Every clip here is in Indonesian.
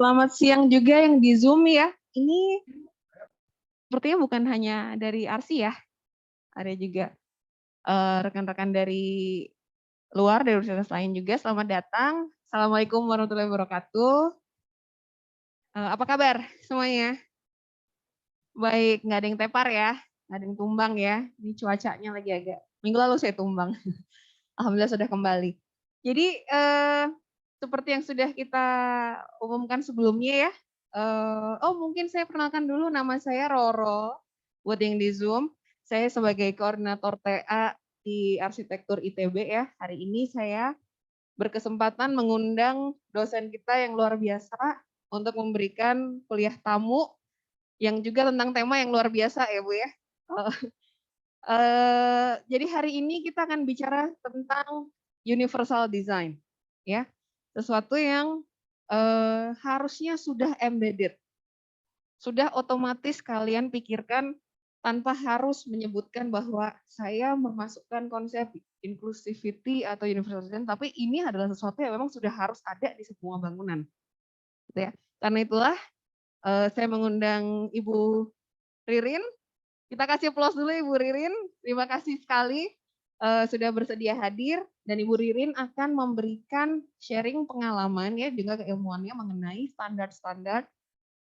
Selamat siang juga yang di Zoom ya. Ini sepertinya bukan hanya dari Arsi ya, ada juga rekan-rekan dari luar, dari universitas lain juga. Selamat datang. Assalamualaikum warahmatullahi wabarakatuh. Apa kabar semuanya? Baik, nggak ada yang tepar ya, nggak ada yang tumbang ya. Ini cuacanya lagi agak, minggu lalu saya tumbang. Alhamdulillah sudah kembali. Jadi seperti yang sudah kita umumkan sebelumnya ya. Mungkin saya perkenalkan dulu, nama saya Roro. Buat yang di Zoom, saya sebagai koordinator TA di Arsitektur ITB ya. Hari ini saya berkesempatan mengundang dosen kita yang luar biasa untuk memberikan kuliah tamu yang juga tentang tema yang luar biasa ya Bu ya. Jadi hari ini kita akan bicara tentang universal design, ya, sesuatu yang harusnya sudah embedded, sudah otomatis kalian pikirkan tanpa harus menyebutkan bahwa saya memasukkan konsep inclusivity atau universal design, tapi ini adalah sesuatu yang memang sudah harus ada di semua bangunan, gitu ya. Karena itulah saya mengundang Ibu Ririn. Kita kasih applause dulu Ibu Ririn. Terima kasih sekali sudah bersedia hadir, dan Ibu Ririn akan memberikan sharing pengalaman ya juga keilmuannya mengenai standar-standar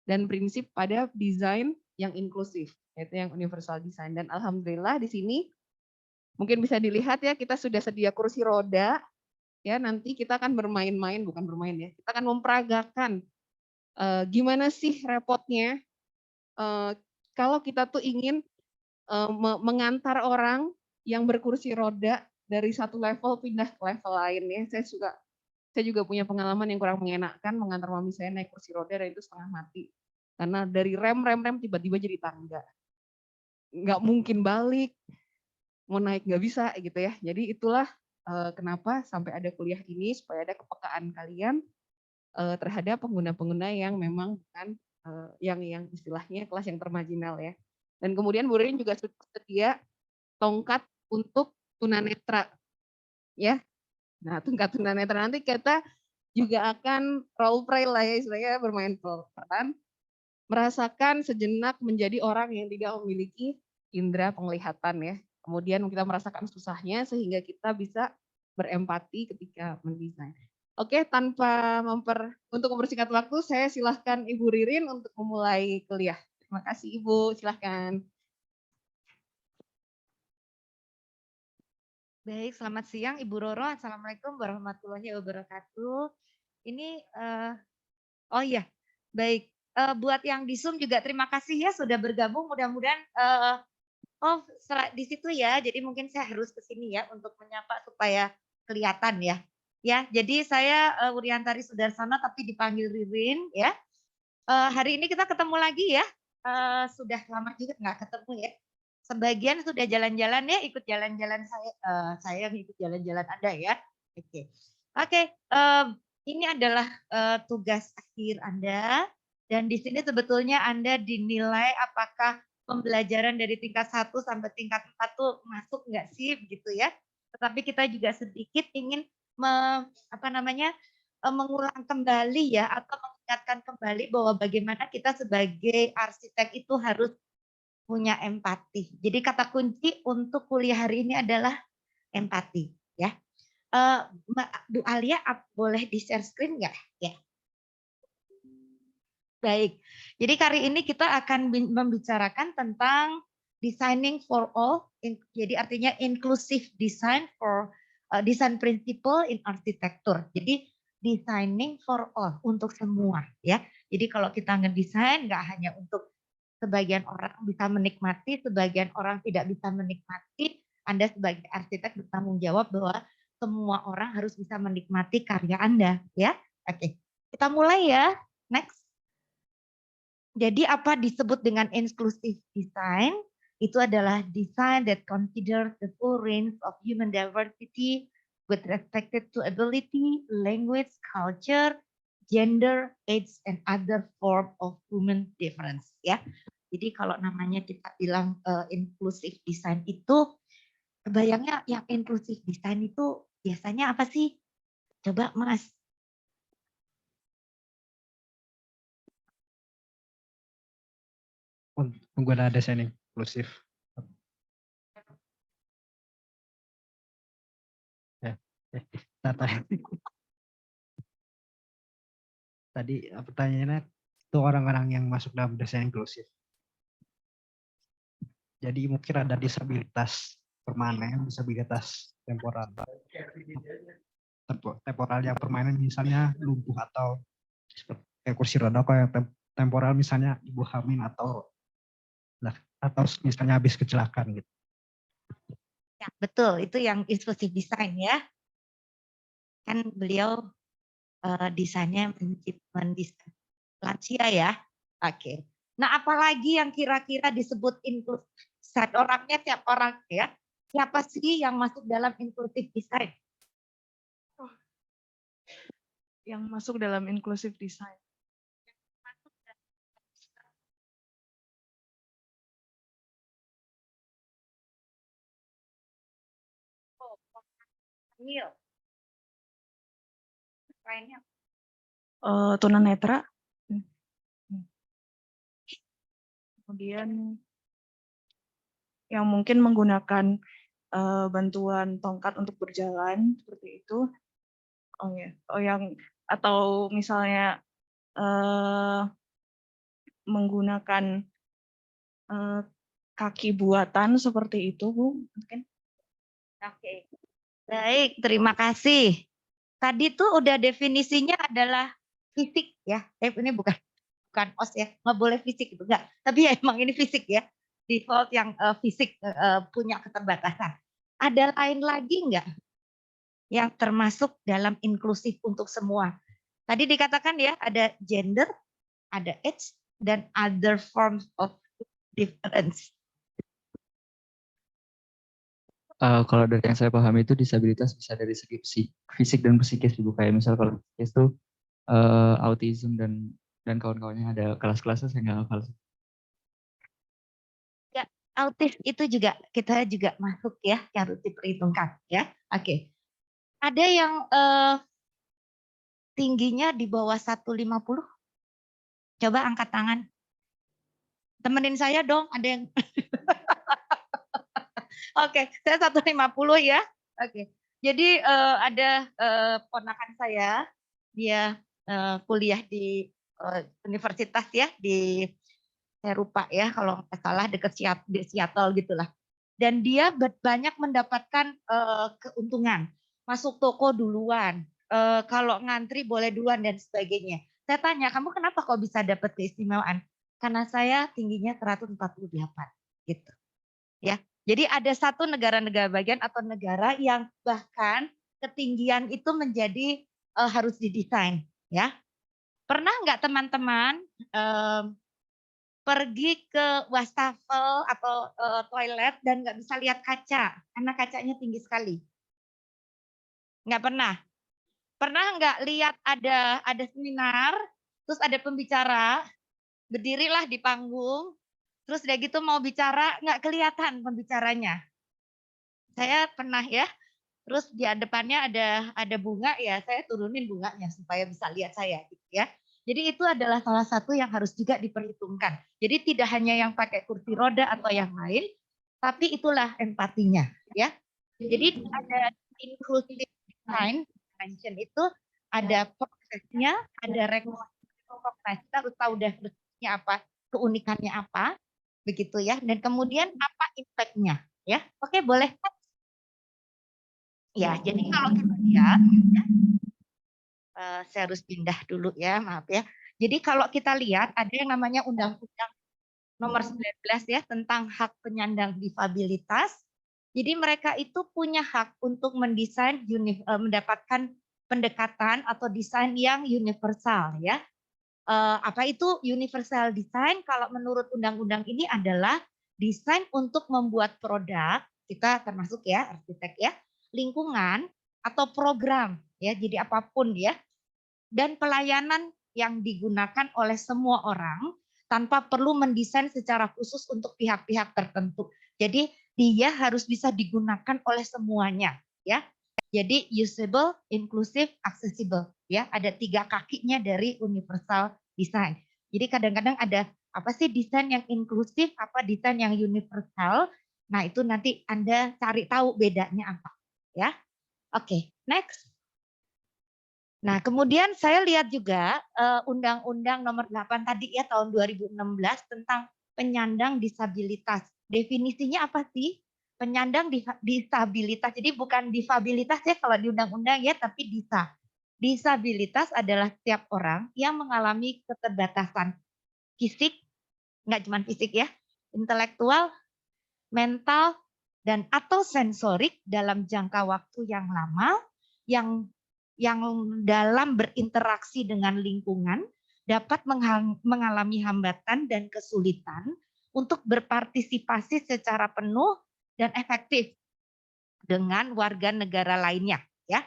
dan prinsip pada desain yang inklusif, yaitu yang universal design. Dan alhamdulillah di sini mungkin bisa dilihat ya, kita sudah sedia kursi roda ya, nanti kita akan bermain-main, bukan bermain ya, kita akan memperagakan gimana sih repotnya kalau kita tuh ingin mengantar orang yang berkursi roda dari satu level pindah ke level lain ya. Saya juga punya pengalaman yang kurang mengenakan mengantar mami saya naik kursi roda dan itu setengah mati. Karena dari rem tiba-tiba jadi tangga. Nggak mungkin balik, mau naik nggak bisa gitu ya. Jadi itulah kenapa sampai ada kuliah ini, supaya ada kepekaan kalian terhadap pengguna-pengguna yang memang bukan yang istilahnya kelas yang termarginal ya. Dan kemudian Bu Ririn juga sedia tongkat untuk tunanetra ya. Nah, tongkat tunanetra nanti kita juga akan role play lah ya, istilahnya bermain peran, merasakan sejenak menjadi orang yang tidak memiliki indera penglihatan ya. Kemudian kita merasakan susahnya sehingga kita bisa berempati ketika mendesain. Oke, tanpa untuk mempersingkat waktu, saya silahkan Ibu Ririn untuk memulai kuliah. Terima kasih Ibu, silahkan. Baik, selamat siang Ibu Roro. Assalamualaikum warahmatullahi wabarakatuh. Ini, oh iya, baik. Buat yang di Zoom juga terima kasih ya sudah bergabung. Mudah-mudahan, di situ ya. Jadi mungkin saya harus ke sini ya untuk menyapa supaya kelihatan ya. Ya, jadi saya Wuryantari Sudarsana tapi dipanggil Ririn ya. Hari ini kita ketemu lagi ya. Sudah lama juga nggak ketemu ya. Sebagian sudah jalan-jalan ya, ikut jalan-jalan saya ikut jalan-jalan Anda ya. Oke. Oke, ini adalah tugas akhir Anda, dan di sini sebetulnya Anda dinilai apakah pembelajaran dari tingkat 1 sampai tingkat 4 tuh masuk nggak sih begitu ya. Tetapi kita juga sedikit ingin mengulang kembali ya, atau mengingatkan kembali bahwa bagaimana kita sebagai arsitek itu harus punya empati. Jadi kata kunci untuk kuliah hari ini adalah empati ya. Mbak Bu Alia boleh di-share screen nggak? Ya. Baik. Jadi kali ini kita akan membicarakan tentang designing for all. Jadi artinya inclusive design for design principle in architecture. Jadi designing for all, untuk semua ya. Jadi kalau kita ngedesain nggak hanya untuk sebagian orang bisa menikmati, sebagian orang tidak bisa menikmati. Anda sebagai arsitek bertanggung jawab bahwa semua orang harus bisa menikmati karya Anda, ya. Oke, kita mulai ya. Next. Jadi apa disebut dengan inclusive design? Itu adalah design that considers the full range of human diversity with respect to ability, language, culture, gender, age, and other form of human difference. Ya, jadi kalau namanya kita bilang inclusive design itu, kebayangnya yang inclusive design itu biasanya apa sih? Coba Mas. penggunaan desain inklusif. Ya, tadi pertanyaannya itu orang-orang yang masuk dalam desain inklusif. Jadi mungkin ada disabilitas permanen, disabilitas temporal. Temporal yang permanen misalnya lumpuh atau kayak kursi roda, kalau yang temporal misalnya ibu hamil atau misalnya habis kecelakaan gitu. Ya, betul, itu yang inklusif design ya. Kan beliau desainnya mendesain lansia ya. Oke. Nah, apalagi yang kira-kira disebut inklusif design? Orangnya tiap orang ya. Siapa sih yang masuk dalam inklusif design? Yang masuk dalam inklusif design. Lainnya. Tunanetra. Kemudian yang mungkin menggunakan bantuan tongkat untuk berjalan seperti itu. Oh ya, yang atau misalnya menggunakan kaki buatan seperti itu, Bu, mungkin. Oke. Baik, terima kasih. Tadi tuh udah definisinya adalah fisik ya. Ini bukan OS ya, nggak boleh fisik itu enggak. Tapi ya emang ini fisik ya. Default yang fisik punya keterbatasan. Ada lain lagi enggak yang termasuk dalam inklusif untuk semua? Tadi dikatakan ya ada gender, ada age, dan other forms of difference. Kalau dari yang saya pahami itu disabilitas bisa dari segi fisik dan psikis, Ibu. Kayak misal kalau psikis itu autism dan kawan-kawannya, ada kelas-kelasnya saya nggak hafal. Ya, autis itu juga kita juga masuk ya, yang harus diperhitungkan ya. Oke. Ada yang tingginya di bawah 150? Coba angkat tangan. Temenin saya dong, ada yang Oke, saya 150 ya. Oke. Jadi ada ponakan saya, dia kuliah di universitas ya, di saya lupa ya kalau nggak salah dekat Seattle gitulah. Dan dia banyak mendapatkan keuntungan. Masuk toko duluan, kalau ngantri boleh duluan dan sebagainya. Saya tanya, kamu kenapa kok bisa dapat keistimewaan? Karena saya tingginya 148 gitu. Ya. Jadi ada satu negara-negara bagian atau negara yang bahkan ketinggian itu menjadi harus didesain, ya. Pernah nggak teman-teman pergi ke wastafel atau toilet dan nggak bisa lihat kaca karena kacanya tinggi sekali? Nggak pernah. Pernah nggak lihat ada seminar, terus ada pembicara, berdirilah di panggung, terus udah gitu mau bicara nggak kelihatan pembicaranya. Saya pernah ya, terus di depannya ada bunga ya, saya turunin bunganya supaya bisa lihat saya gitu ya. Jadi itu adalah salah satu yang harus juga diperhitungkan. Jadi tidak hanya yang pakai kursi roda atau yang lain, tapi itulah empatinya ya. Jadi ada inclusive design mention itu ada prosesnya, ada recognize, kita harus tahu definisinya apa, keunikannya apa, begitu ya. Dan kemudian apa impact-nya ya. Oke, boleh. Ya, jadi kalau kita lihat, ya, saya harus pindah dulu ya, maaf ya. Jadi kalau kita lihat ada yang namanya Undang-Undang Nomor 19 ya tentang hak penyandang difabilitas. Jadi mereka itu punya hak untuk mendesain mendapatkan pendekatan atau desain yang universal ya. Apa itu universal design? Kalau menurut undang-undang ini adalah desain untuk membuat produk, kita termasuk ya arsitek ya, lingkungan atau program ya, jadi apapun ya, dan pelayanan yang digunakan oleh semua orang tanpa perlu mendesain secara khusus untuk pihak-pihak tertentu. Jadi dia harus bisa digunakan oleh semuanya ya. Jadi usable, inclusive, accessible ya. Ada 3 kakinya dari universal design. Jadi kadang-kadang ada Apa sih desain yang inklusif, apa desain yang universal. Nah, itu nanti Anda cari tahu bedanya apa, ya. Oke, next. Nah, kemudian saya lihat juga Undang-Undang Nomor 8 tadi ya tahun 2016 tentang penyandang disabilitas. Definisinya apa sih? Penyandang disabilitas. Jadi bukan difabilitas ya kalau di undang-undang ya, tapi disabilitas adalah setiap orang yang mengalami keterbatasan fisik, nggak cuma fisik ya, intelektual, mental, dan atau sensorik dalam jangka waktu yang lama, yang dalam berinteraksi dengan lingkungan dapat mengalami hambatan dan kesulitan untuk berpartisipasi secara penuh dan efektif dengan warga negara lainnya, ya.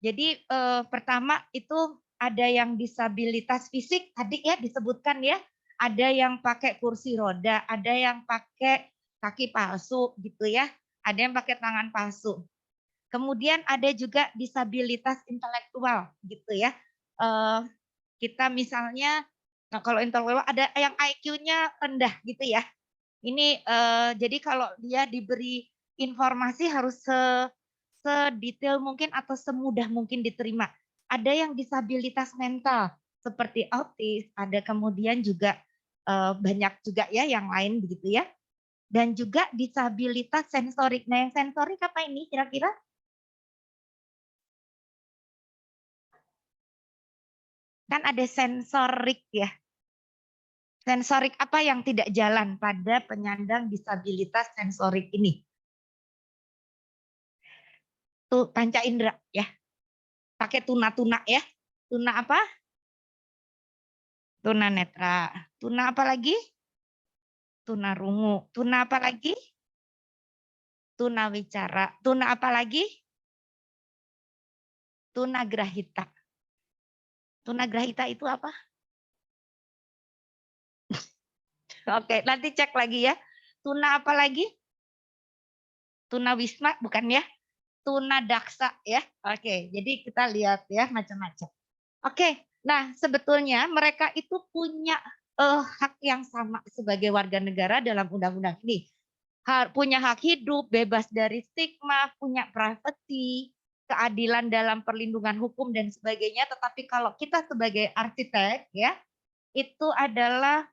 Jadi pertama itu ada yang disabilitas fisik tadi ya disebutkan ya, ada yang pakai kursi roda, ada yang pakai kaki palsu gitu ya, ada yang pakai tangan palsu. Kemudian ada juga disabilitas intelektual gitu ya. Kita misalnya, nah kalau intelektual ada yang IQ-nya rendah gitu ya. Ini jadi kalau dia diberi informasi harus sedetail mungkin atau semudah mungkin diterima. Ada yang disabilitas mental seperti autis, ada kemudian juga banyak juga ya yang lain begitu ya. Dan juga disabilitas sensorik. Nah, yang sensorik apa ini kira-kira? Kan ada sensorik ya. Sensorik apa yang tidak jalan pada penyandang disabilitas sensorik ini? Tuh panca indera ya. Pakai tuna-tuna ya. Tuna apa? Tuna netra. Tuna apa lagi? Tuna rungu. Tuna apa lagi? Tuna wicara. Tuna apa lagi? Tuna grahita. Tuna grahita itu apa? Oke, nanti cek lagi ya. Tuna apa lagi? Tuna wisma bukan ya? Tuna daksa ya. Oke, jadi kita lihat ya macam-macam. Oke, nah sebetulnya mereka itu punya hak yang sama sebagai warga negara dalam undang-undang ini. Punya hak hidup, bebas dari stigma, punya privasi, keadilan dalam perlindungan hukum dan sebagainya. Tetapi kalau kita sebagai arsitek ya, itu adalah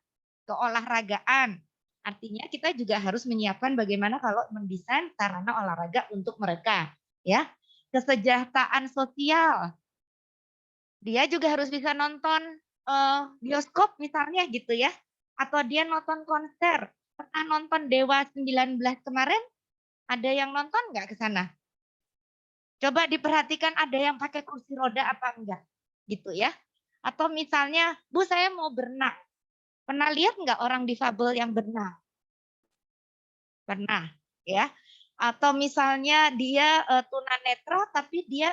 keolahragaan. Artinya kita juga harus menyiapkan bagaimana kalau mendesain sarana olahraga untuk mereka, ya. Kesejahteraan sosial. Dia juga harus bisa nonton bioskop misalnya gitu ya. Atau dia nonton konser. Pernah nonton Dewa 19 kemarin? Ada yang nonton nggak ke sana? Coba diperhatikan ada yang pakai kursi roda apa enggak, gitu ya. Atau misalnya, Bu saya mau berenang. Pernah lihat nggak orang difabel yang berenang? Pernah, ya. Atau misalnya dia tunanetra tapi dia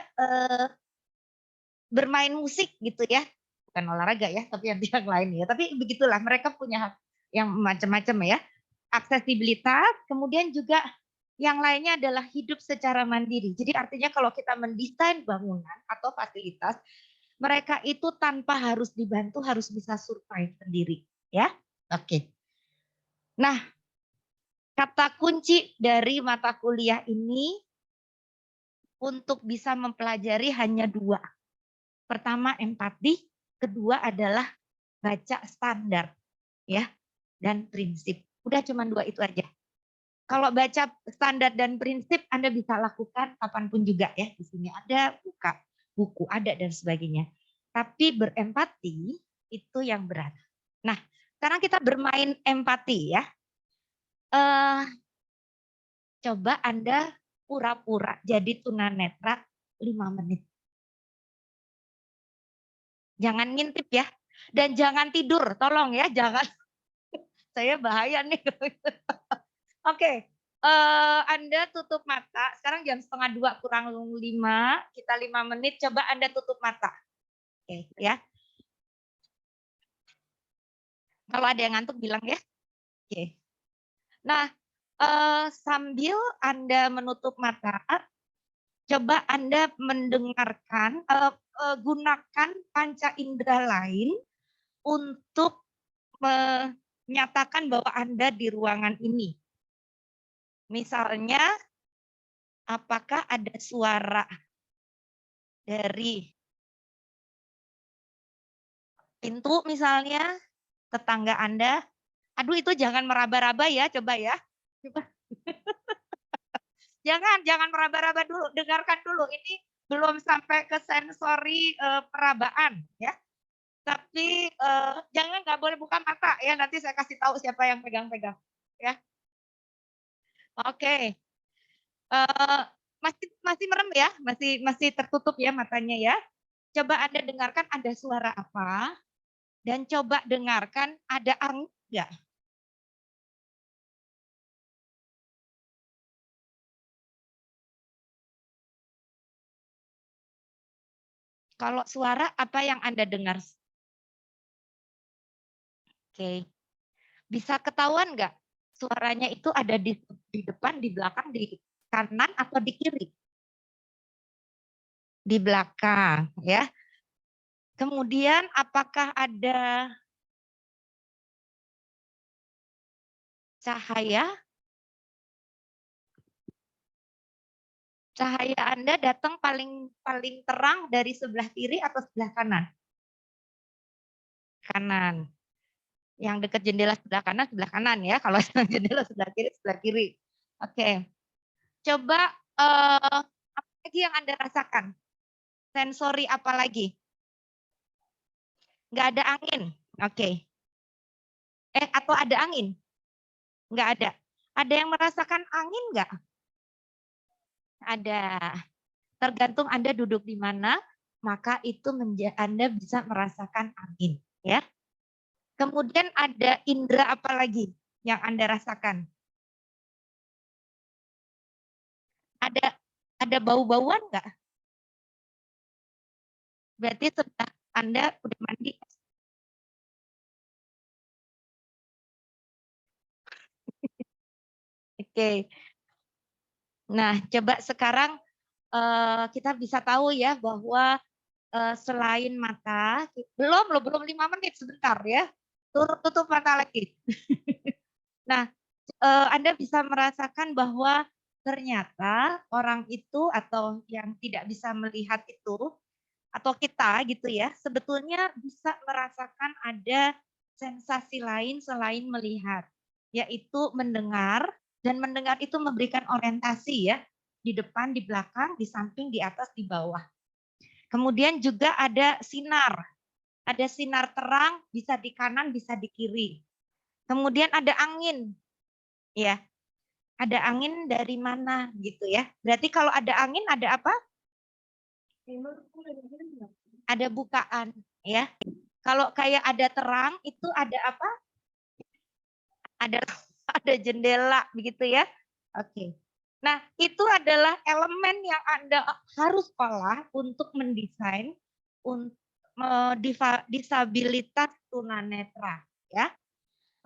bermain musik gitu ya. Bukan olahraga ya, tapi yang lain ya. Tapi begitulah, mereka punya hak yang macam-macam ya. Aksesibilitas, kemudian juga yang lainnya adalah hidup secara mandiri. Jadi artinya kalau kita mendesain bangunan atau fasilitas, mereka itu tanpa harus dibantu harus bisa survive sendiri, ya. Oke. Nah, kata kunci dari mata kuliah ini untuk bisa mempelajari hanya dua. Pertama empati, kedua adalah baca standar, ya, dan prinsip. Udah cuma dua itu aja. Kalau baca standar dan prinsip Anda bisa lakukan kapanpun juga ya. Di sini ada, buka buku ada dan sebagainya. Tapi berempati itu yang berat. Nah, sekarang kita bermain empati ya. Coba Anda pura-pura jadi tunanetra 5 menit. Jangan ngintip ya. Dan jangan tidur, tolong ya, jangan. Saya bahaya nih. Oke, Anda tutup mata. Sekarang jam 1:30 kurang 5, kita 5 menit. Coba Anda tutup mata. Oke, ya. Kalau ada yang ngantuk bilang ya. Oke. Nah, sambil Anda menutup mata, coba Anda mendengarkan, gunakan panca indera lain untuk menyatakan bahwa Anda di ruangan ini. Misalnya, apakah ada suara dari pintu misalnya, tetangga Anda? Aduh, itu jangan meraba-raba ya, coba ya. Coba. Jangan meraba-raba dulu, dengarkan dulu. Ini belum sampai ke sensori perabaan ya. Tapi jangan, nggak boleh buka mata ya. Nanti saya kasih tahu siapa yang pegang-pegang ya. Oke. Masih merem ya, masih tertutup ya matanya ya. Coba Anda dengarkan ada suara apa, dan coba dengarkan ada angin nggak? Kalau suara apa yang Anda dengar? Oke. Bisa ketahuan nggak suaranya itu ada di depan, di belakang, di kanan atau di kiri? Di belakang ya. Kemudian apakah ada cahaya? Cahaya Anda datang paling terang dari sebelah kiri atau sebelah kanan? Kanan. Yang dekat jendela sebelah kanan ya. Kalau yang jendela sebelah kiri. Oke. Coba apa lagi yang Anda rasakan? Sensori apa lagi? Nggak ada angin. Oke. Atau ada angin? Nggak ada. Ada yang merasakan angin nggak? Ada. Tergantung Anda duduk di mana, maka itu Anda bisa merasakan angin. Ya. Kemudian ada indera apa lagi yang Anda rasakan? Ada bau-bauan nggak? Berarti setelah Anda udah mandi. Oke. Nah, coba sekarang kita bisa tahu ya bahwa selain mata, belum 5 menit, sebentar ya. Tutup mata lagi. Nah, Anda bisa merasakan bahwa ternyata orang itu atau yang tidak bisa melihat itu, atau kita gitu ya, sebetulnya bisa merasakan ada sensasi lain selain melihat, yaitu mendengar, dan mendengar itu memberikan orientasi ya, di depan, di belakang, di samping, di atas, di bawah. Kemudian juga ada sinar terang, bisa di kanan, bisa di kiri. Kemudian ada angin, ya, ada angin dari mana gitu ya. Berarti kalau ada angin ada apa? Ada bukaan ya. Kalau kayak ada terang itu ada apa? Ada jendela begitu ya. Oke. Nah, itu adalah elemen yang Anda harus olah untuk mendesain disabilitas tunanetra ya.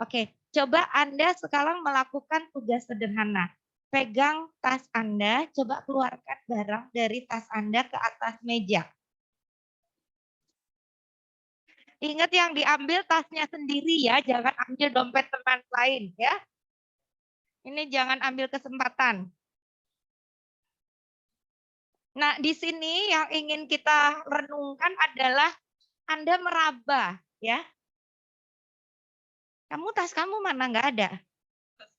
Oke, coba Anda sekarang melakukan tugas sederhana. Pegang tas Anda, coba keluarkan barang dari tas Anda ke atas meja. Ingat yang diambil tasnya sendiri ya, jangan ambil dompet teman lain ya. Ini jangan ambil kesempatan. Nah, di sini yang ingin kita renungkan adalah Anda meraba ya. Tas kamu mana? Nggak ada?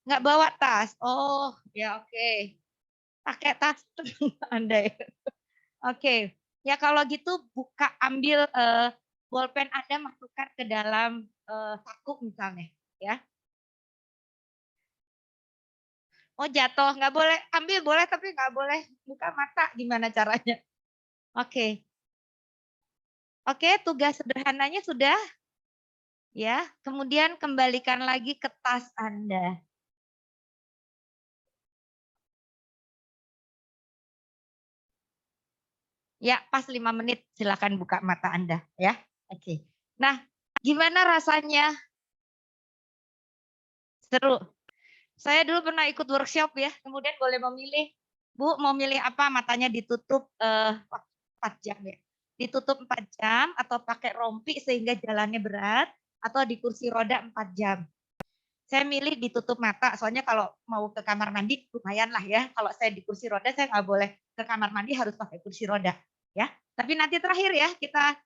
Nggak bawa tas? Oh, ya oke. Pakai tas Anda ya. Oke. Ya kalau gitu ambil bolpen Anda, masukkan ke dalam saku misalnya ya. Oh jatuh, nggak boleh ambil, boleh tapi nggak boleh buka mata, gimana caranya? Oke. Oke, tugas sederhananya sudah ya. Kemudian kembalikan lagi ke tas Anda. Ya, pas 5 menit silakan buka mata Anda ya. Oke. Nah, gimana rasanya? Seru. Saya dulu pernah ikut workshop ya, kemudian boleh memilih, Bu mau milih apa, matanya ditutup 4 jam ya. Ditutup 4 jam atau pakai rompi sehingga jalannya berat, atau di kursi roda 4 jam. Saya milih ditutup mata, soalnya kalau mau ke kamar mandi lumayan lah ya. Kalau saya di kursi roda, saya nggak boleh ke kamar mandi, harus pakai kursi roda. Ya, tapi nanti terakhir ya kita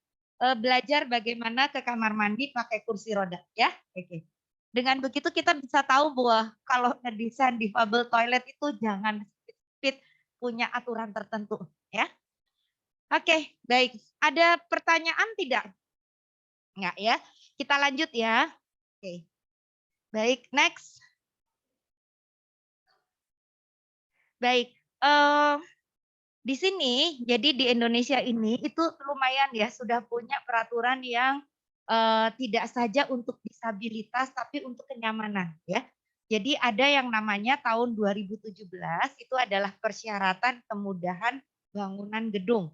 belajar bagaimana ke kamar mandi pakai kursi roda. Ya, oke. Dengan begitu kita bisa tahu bahwa kalau ngedesain difabel toilet itu jangan sempit, punya aturan tertentu. Ya, oke, baik. Ada pertanyaan tidak? Enggak ya. Kita lanjut ya. Oke. Baik, next. Baik, di sini, jadi di Indonesia ini itu lumayan ya sudah punya peraturan yang tidak saja untuk disabilitas tapi untuk kenyamanan ya. Jadi ada yang namanya tahun 2017 itu adalah persyaratan kemudahan bangunan gedung.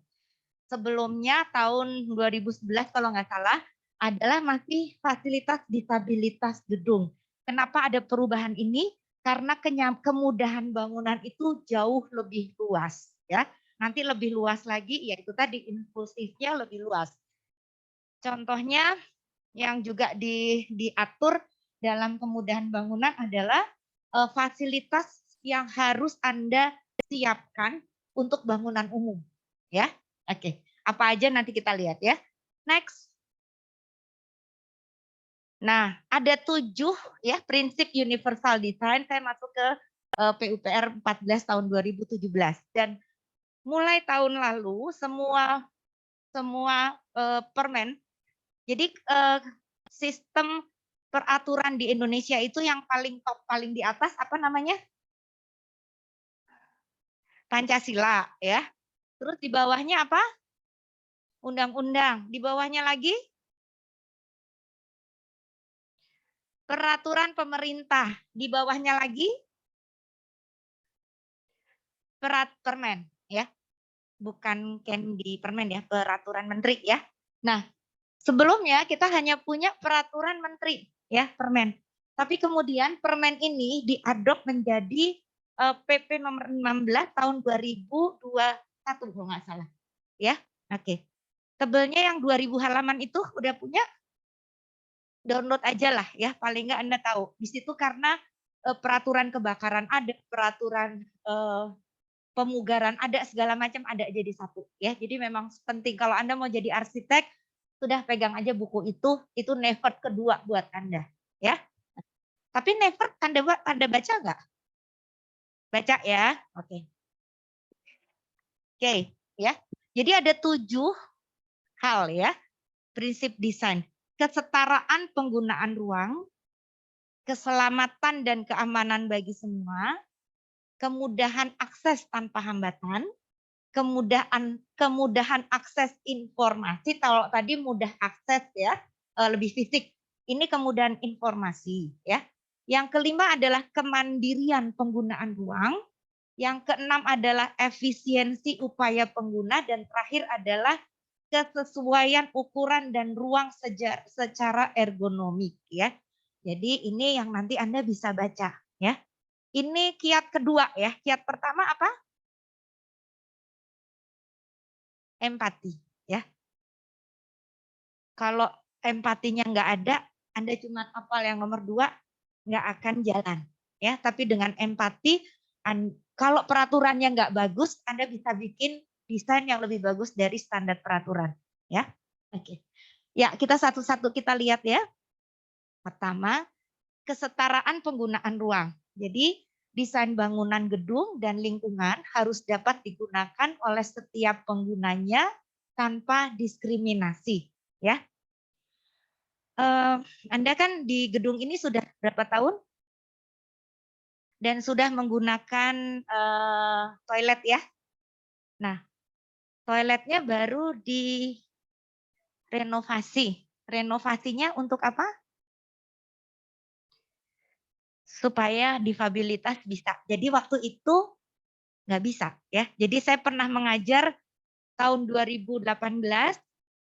Sebelumnya tahun 2011 kalau nggak salah adalah masih fasilitas disabilitas gedung. Kenapa ada perubahan ini? Karena kemudahan bangunan itu jauh lebih luas ya. Nanti lebih luas lagi yaitu tadi inklusifnya lebih luas. Contohnya yang juga diatur dalam kemudahan bangunan adalah fasilitas yang harus Anda siapkan untuk bangunan umum ya. Oke, apa aja nanti kita lihat ya. Next. Nah, ada 7 ya prinsip universal design. Saya masuk ke PUPR 14 tahun 2017 dan mulai tahun lalu semua permen. Jadi sistem peraturan di Indonesia itu yang paling top, paling di atas apa namanya? Pancasila ya. Terus di bawahnya apa? Undang-undang. Di bawahnya lagi peraturan pemerintah. Di bawahnya lagi permen ya. Bukan di permen ya, peraturan menteri ya. Nah, sebelumnya kita hanya punya peraturan menteri ya, permen. Tapi kemudian permen ini diadop menjadi PP nomor 16 tahun 2021 kalau nggak salah. Ya. Oke. Tebelnya yang 2000 halaman itu udah punya? Download aja lah ya, paling nggak Anda tahu. Di situ karena peraturan kebakaran ada, peraturan pemugaran ada, segala macam ada jadi satu ya. Jadi memang penting kalau Anda mau jadi arsitek, sudah pegang aja buku itu never kedua buat Anda ya. Tapi never Anda baca nggak? Baca ya, oke. Oke ya. Jadi ada 7 hal ya, prinsip desain. Kesetaraan penggunaan ruang, keselamatan dan keamanan bagi semua, kemudahan akses tanpa hambatan, kemudahan akses informasi. Kalau tadi mudah akses ya, lebih fisik. Ini kemudahan informasi ya. Yang kelima adalah kemandirian penggunaan ruang. Yang keenam adalah efisiensi upaya pengguna dan terakhir adalah kesesuaian ukuran dan ruang secara ergonomik ya. Jadi ini yang nanti Anda bisa baca ya. Ini kiat kedua ya. Kiat pertama apa? Empati ya. Kalau empatinya nggak ada, Anda cuma hafal yang nomor 2, nggak akan jalan ya. Tapi dengan empati, kalau peraturannya nggak bagus, Anda bisa bikin desain yang lebih bagus dari standar peraturan ya. Oke. Ya, kita satu-satu kita lihat ya. Pertama, kesetaraan penggunaan ruang. Jadi desain bangunan gedung dan lingkungan harus dapat digunakan oleh setiap penggunanya tanpa diskriminasi ya. Anda kan di gedung ini sudah berapa tahun? Dan sudah menggunakan toilet ya. Nah, toiletnya baru direnovasi. Renovasinya untuk apa? Supaya difabilitas bisa. Jadi waktu itu nggak bisa ya. Jadi saya pernah mengajar tahun 2018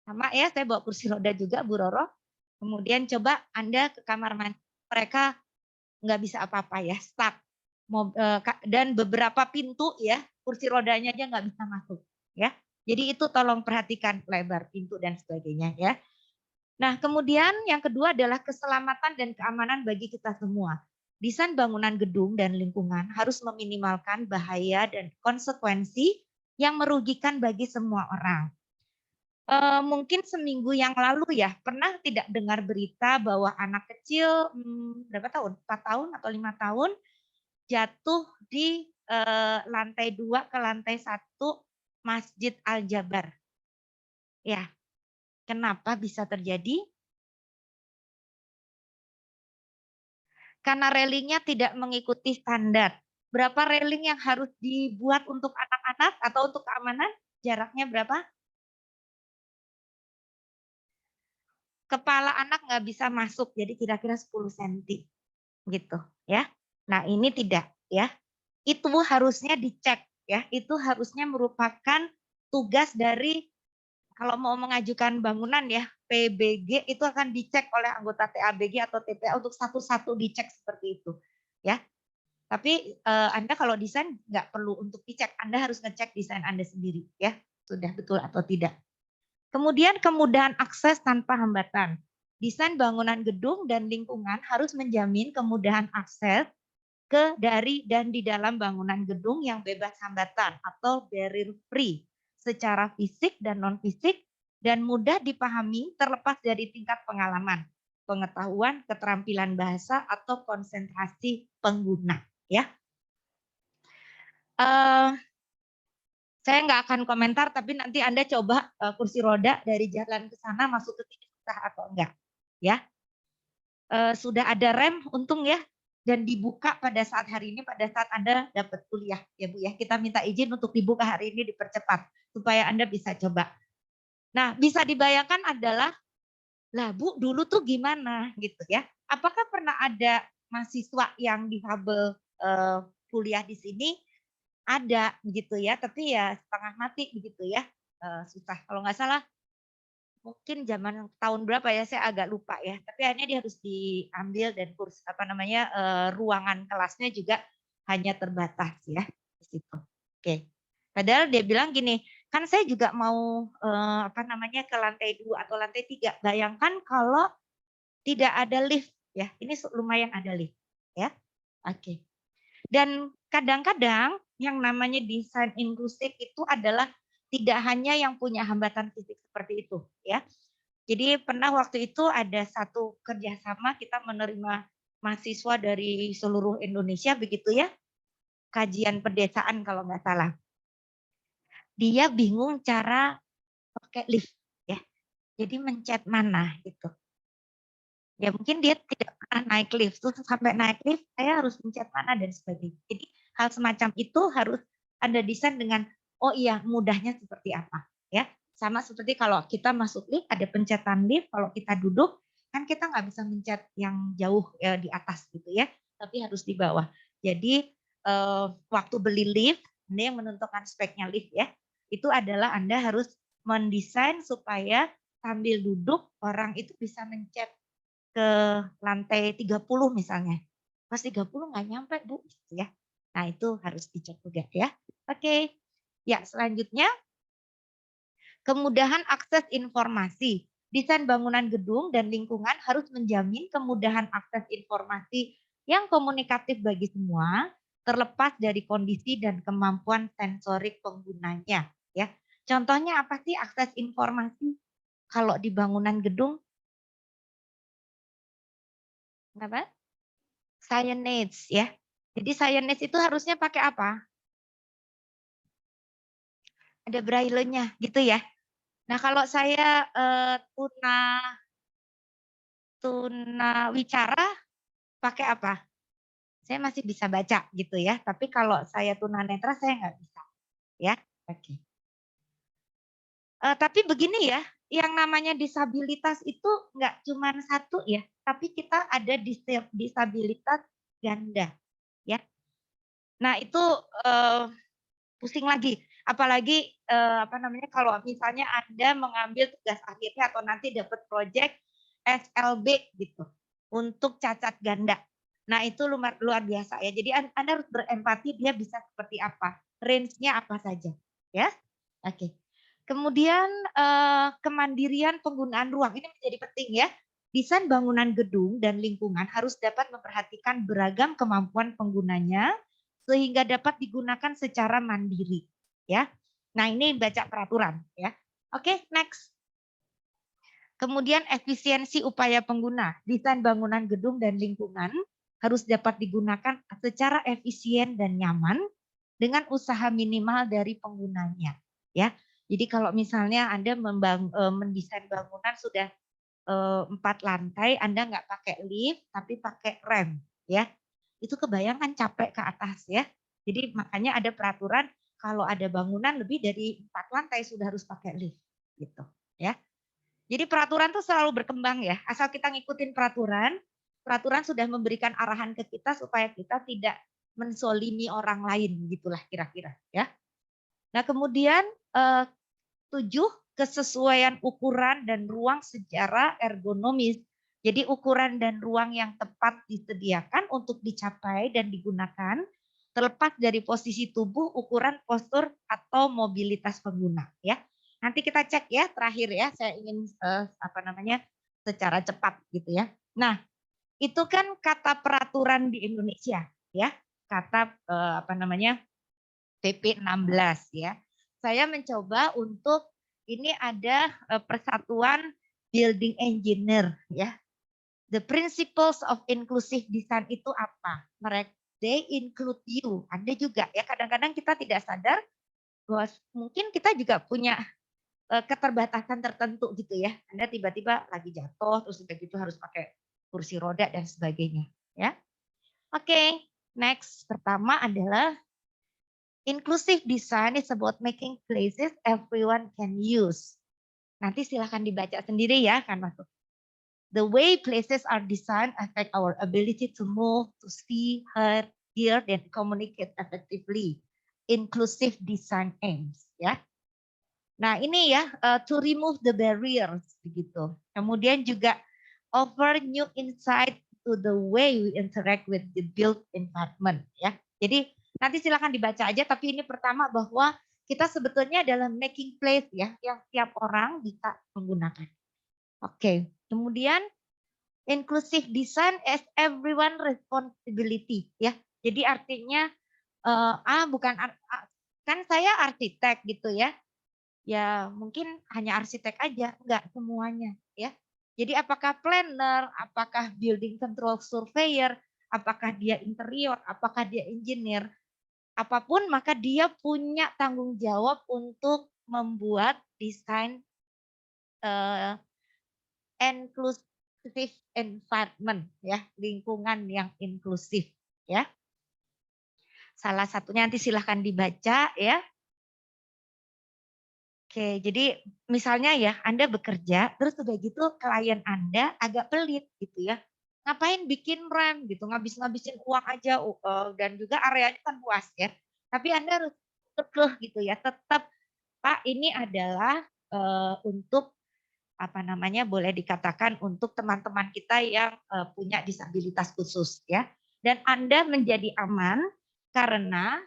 sama ya, saya bawa kursi roda juga Bu Roro. Kemudian coba Anda ke kamar mandi, mereka nggak bisa apa-apa ya, stuck. Dan beberapa pintu ya, kursi rodanya aja nggak bisa masuk ya. Jadi itu tolong perhatikan lebar pintu dan sebagainya ya. Nah, kemudian yang kedua adalah keselamatan dan keamanan bagi kita semua. Desain bangunan gedung dan lingkungan harus meminimalkan bahaya dan konsekuensi yang merugikan bagi semua orang. Mungkin seminggu yang lalu ya, pernah tidak dengar berita bahwa anak kecil berapa tahun? 4 tahun atau 5 tahun jatuh di lantai 2 ke lantai 1 Masjid Al-Jabar. Ya, kenapa bisa terjadi? Karena railingnya tidak mengikuti standar. Berapa railing yang harus dibuat untuk anak-anak atau untuk keamanan? Jaraknya berapa? Kepala anak nggak bisa masuk, jadi kira-kira 10 cm gitu ya. Nah ini tidak ya. Itu harusnya dicek ya. Itu harusnya merupakan tugas dari kalau mau mengajukan bangunan ya PBG itu akan dicek oleh anggota TABG atau TPA untuk satu-satu dicek seperti itu ya. Tapi Anda kalau desain nggak perlu untuk dicek, Anda harus ngecek desain Anda sendiri ya, sudah betul atau tidak. Kemudian kemudahan akses tanpa hambatan. Desain bangunan gedung dan lingkungan harus menjamin kemudahan akses ke, dari, dan di dalam bangunan gedung yang bebas hambatan atau barrier free secara fisik dan non-fisik dan mudah dipahami terlepas dari tingkat pengalaman, pengetahuan, keterampilan bahasa, atau konsentrasi pengguna. Ya, saya nggak akan komentar, tapi nanti Anda coba kursi roda dari jalan ke sana masuk ke sini susah atau enggak, ya. Sudah ada rem, untung ya, dan dibuka pada saat hari ini, pada saat Anda dapat kuliah, ya Bu ya. Kita minta izin untuk dibuka hari ini dipercepat supaya Anda bisa coba. Nah, bisa dibayangkan adalah, lah Bu, dulu tuh gimana gitu ya? Apakah pernah ada mahasiswa yang difabel kuliah di sini? Ada begitu ya, tapi ya setengah mati begitu ya, susah. Kalau nggak salah mungkin zaman tahun berapa ya, saya agak lupa ya, tapi akhirnya dia harus diambil dan kurs apa namanya, ruangan kelasnya juga hanya terbatas ya, di situ. Oke. Padahal dia bilang gini, "Kan saya juga mau, apa namanya, ke lantai 2 atau lantai 3." Bayangkan kalau tidak ada lift ya, ini lumayan ada lift ya. Oke. Dan kadang-kadang yang namanya desain inklusif itu adalah tidak hanya yang punya hambatan fisik seperti itu ya. Jadi pernah waktu itu ada satu kerjasama kita menerima mahasiswa dari seluruh Indonesia begitu ya, kajian pedesaan kalau nggak salah. Dia bingung cara pakai lift ya. Jadi mencet mana gitu. Ya mungkin dia tidak pernah naik lift, terus sampai naik lift saya harus mencet mana dan sebagainya. Jadi hal semacam itu harus Anda desain dengan, oh iya mudahnya seperti apa ya. Sama seperti kalau kita masuk lift ada pencetan lift, kalau kita duduk kan kita nggak bisa mencet yang jauh di atas gitu ya, tapi harus di bawah. Jadi waktu beli lift, Anda yang menentukan speknya lift ya, itu adalah Anda harus mendesain supaya sambil duduk orang itu bisa mencet ke lantai 30 misalnya. Pas 30 nggak nyampe Bu, gitu ya. Nah itu harus dicek juga ya. Oke, ya selanjutnya kemudahan akses informasi. Desain bangunan gedung dan lingkungan harus menjamin kemudahan akses informasi yang komunikatif bagi semua, terlepas dari kondisi dan kemampuan sensorik penggunanya. Ya, contohnya apa sih akses informasi kalau di bangunan gedung? Apa? Signage ya. Jadi signage itu harusnya pakai apa? Ada braille-nya gitu ya. Nah kalau saya tuna wicara pakai apa? Saya masih bisa baca gitu ya. Tapi kalau saya tunanetra saya nggak bisa ya. Oke. Tapi begini ya, yang namanya disabilitas itu nggak cuma satu ya, tapi kita ada disabilitas ganda ya. Nah itu pusing lagi, apalagi apa namanya kalau misalnya Anda mengambil tugas akhirnya atau nanti dapat proyek SLB gitu untuk cacat ganda. Nah itu luar biasa ya. Jadi Anda harus berempati dia bisa seperti apa, range-nya apa saja ya. Oke. Kemudian kemandirian penggunaan ruang ini menjadi penting ya. Desain bangunan gedung dan lingkungan harus dapat memperhatikan beragam kemampuan penggunanya sehingga dapat digunakan secara mandiri ya. Nah, ini baca peraturan ya. Oke, next. Kemudian efisiensi upaya pengguna. Desain bangunan gedung dan lingkungan harus dapat digunakan secara efisien dan nyaman dengan usaha minimal dari penggunanya ya. Jadi kalau misalnya Anda mendesain bangunan sudah 4 lantai, Anda nggak pakai lift tapi pakai rem ya. Itu kebayangkan capek ke atas ya. Jadi makanya ada peraturan kalau ada bangunan lebih dari 4 lantai sudah harus pakai lift gitu ya. Jadi peraturan tuh selalu berkembang ya. Asal kita ngikutin peraturan, peraturan sudah memberikan arahan ke kita supaya kita tidak mensolimi orang lain gitulah kira-kira ya. Nah, kemudian 7 kesesuaian ukuran dan ruang secara ergonomis. Jadi ukuran dan ruang yang tepat disediakan untuk dicapai dan digunakan terlepas dari posisi tubuh, ukuran, postur atau mobilitas pengguna ya. Nanti kita cek ya terakhir ya, saya ingin secara cepat gitu ya. Nah, itu kan kata peraturan di Indonesia ya. Kata PP 16 ya. Saya mencoba untuk ini ada persatuan building engineer ya. The principles of inclusive design itu apa? They include you. Anda juga ya, kadang-kadang kita tidak sadar bahwa mungkin kita juga punya keterbatasan tertentu gitu ya. Anda tiba-tiba lagi jatuh terus udah gitu harus pakai kursi roda dan sebagainya ya. Oke, next pertama adalah inclusive design is about making places everyone can use. Nanti silahkan dibaca sendiri ya, kan masuk. The way places are designed affect our ability to move, to see, hear, and communicate effectively. Inclusive design aims, ya. Nah ini ya, to remove the barriers, begitu. Kemudian juga offer new insight to the way we interact with the built environment, ya. Jadi nanti silakan dibaca aja, tapi ini pertama bahwa kita sebetulnya dalam making place ya, yang tiap orang bisa menggunakan. Oke, kemudian inclusive design as everyone responsibility ya. Jadi artinya kan saya arsitek gitu ya. Ya mungkin hanya arsitek aja, enggak semuanya ya. Jadi apakah planner, apakah building control surveyor, apakah dia interior, apakah dia engineer, apapun maka dia punya tanggung jawab untuk membuat desain inclusive environment ya, lingkungan yang inklusif ya. Salah satunya nanti silahkan dibaca ya. Oke, jadi misalnya ya Anda bekerja terus udah gitu klien Anda agak pelit gitu ya. Ngapain bikin rem gitu, ngabis-ngabisin uang aja dan juga areanya kan luas ya. Tapi Anda harus kekeh gitu ya, tetap Pak ini adalah untuk boleh dikatakan untuk teman-teman kita yang punya disabilitas khusus ya. Dan Anda menjadi aman karena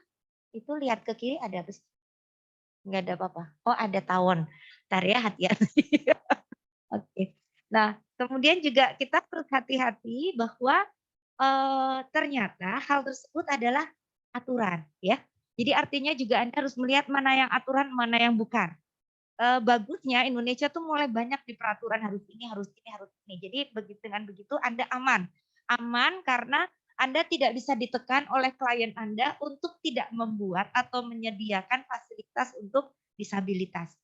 itu lihat ke kiri ada apa sih? Enggak ada apa-apa. Oh, ada tawon. Bentar ya, hati-hati. Oke. Nah, kemudian juga kita harus hati-hati bahwa ternyata hal tersebut adalah aturan ya. Jadi artinya juga Anda harus melihat mana yang aturan, mana yang bukan. Bagusnya Indonesia tuh mulai banyak di peraturan harus ini, harus ini, harus ini. Jadi dengan begitu Anda aman. Aman karena Anda tidak bisa ditekan oleh klien Anda untuk tidak membuat atau menyediakan fasilitas untuk disabilitas.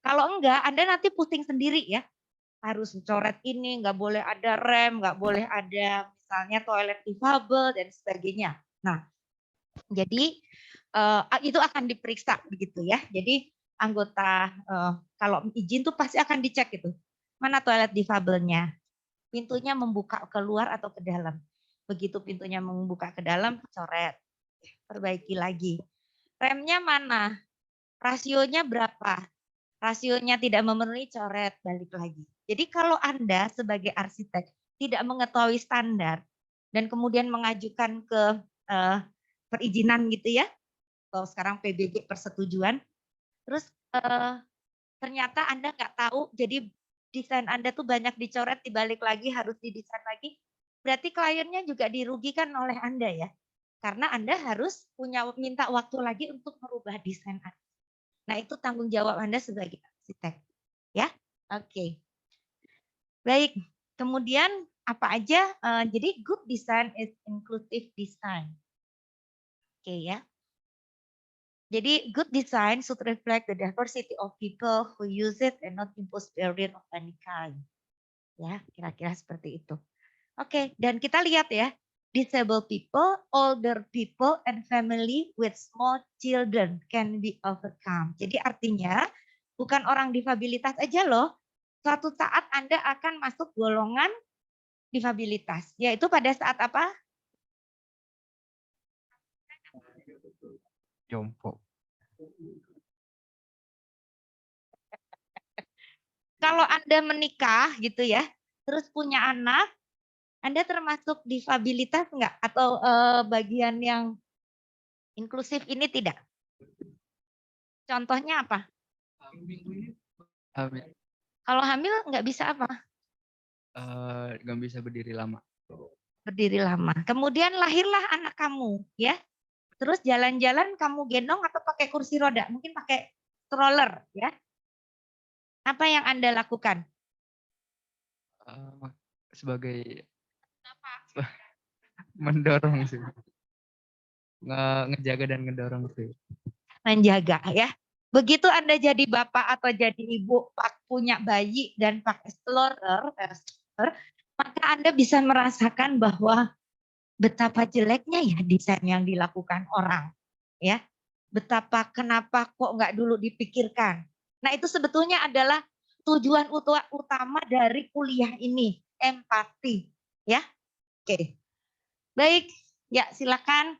Kalau enggak, Anda nanti pusing sendiri ya. Harus coret ini, nggak boleh ada rem, nggak boleh ada misalnya toilet difabel dan sebagainya. Nah, jadi itu akan diperiksa begitu ya. Jadi anggota kalau izin tuh pasti akan dicek itu. Mana toilet difabelnya? Pintunya membuka keluar atau ke dalam. Begitu pintunya membuka ke dalam, coret. Perbaiki lagi. Remnya mana? Rasionya berapa? Rasionya tidak memenuhi, coret, balik lagi. Jadi kalau Anda sebagai arsitek tidak mengetahui standar dan kemudian mengajukan ke perizinan gitu ya, kalau sekarang PBG persetujuan, terus ternyata Anda nggak tahu, jadi desain Anda tuh banyak dicoret, dibalik lagi, harus didesain lagi. Berarti kliennya juga dirugikan oleh Anda ya. Karena Anda harus minta waktu lagi untuk merubah desain Anda. Nah, itu tanggung jawab Anda sebagai arsitek. Ya, oke. Baik, kemudian apa aja? Jadi good design is inclusive design. Oke ya. Jadi good design should reflect the diversity of people who use it and not impose barrier of any kind. Ya, kira-kira seperti itu. Oke, dan kita lihat ya, disabled people, older people, and family with small children can be overcome. Jadi artinya bukan orang difabilitas aja loh. Suatu saat Anda akan masuk golongan difabilitas, yaitu pada saat apa? Jompo. Kalau Anda menikah gitu ya, terus punya anak, Anda termasuk difabilitas enggak? Atau bagian yang inklusif ini tidak? Contohnya apa? Hamil. Kalau hamil nggak bisa apa? Nggak bisa berdiri lama. Berdiri lama. Kemudian lahirlah anak kamu, ya. Terus jalan-jalan kamu gendong atau pakai kursi roda? Mungkin pakai stroller, ya. Apa yang Anda lakukan? Sebagai mendorong sih. Ngejaga dan ngedorong sih. Menjaga, ya. Begitu Anda jadi bapak atau jadi ibu punya bayi dan pakai stroller, maka Anda bisa merasakan bahwa betapa jeleknya ya desain yang dilakukan orang, ya. Betapa kenapa kok nggak dulu dipikirkan. Nah, itu sebetulnya adalah tujuan utama dari kuliah ini, empati, ya. Oke. Baik, ya silakan.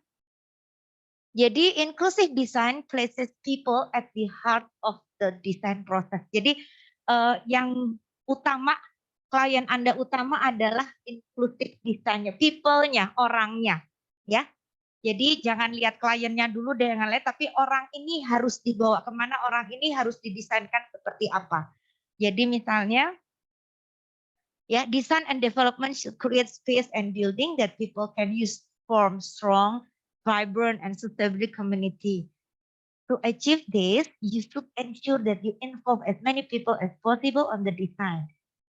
Jadi inclusive design places people at the heart of the design process. Jadi yang utama, klien Anda utama adalah inclusive design-nya, people-nya, orangnya, ya. Jadi jangan lihat kliennya dulu deh, jangan lihat, tapi orang ini harus dibawa kemana, orang ini harus didesainkan seperti apa. Jadi misalnya, ya, design and development should create space and building that people can use form strong, vibrant, and sustainable community. To achieve this, you should ensure that you involve as many people as possible on the design.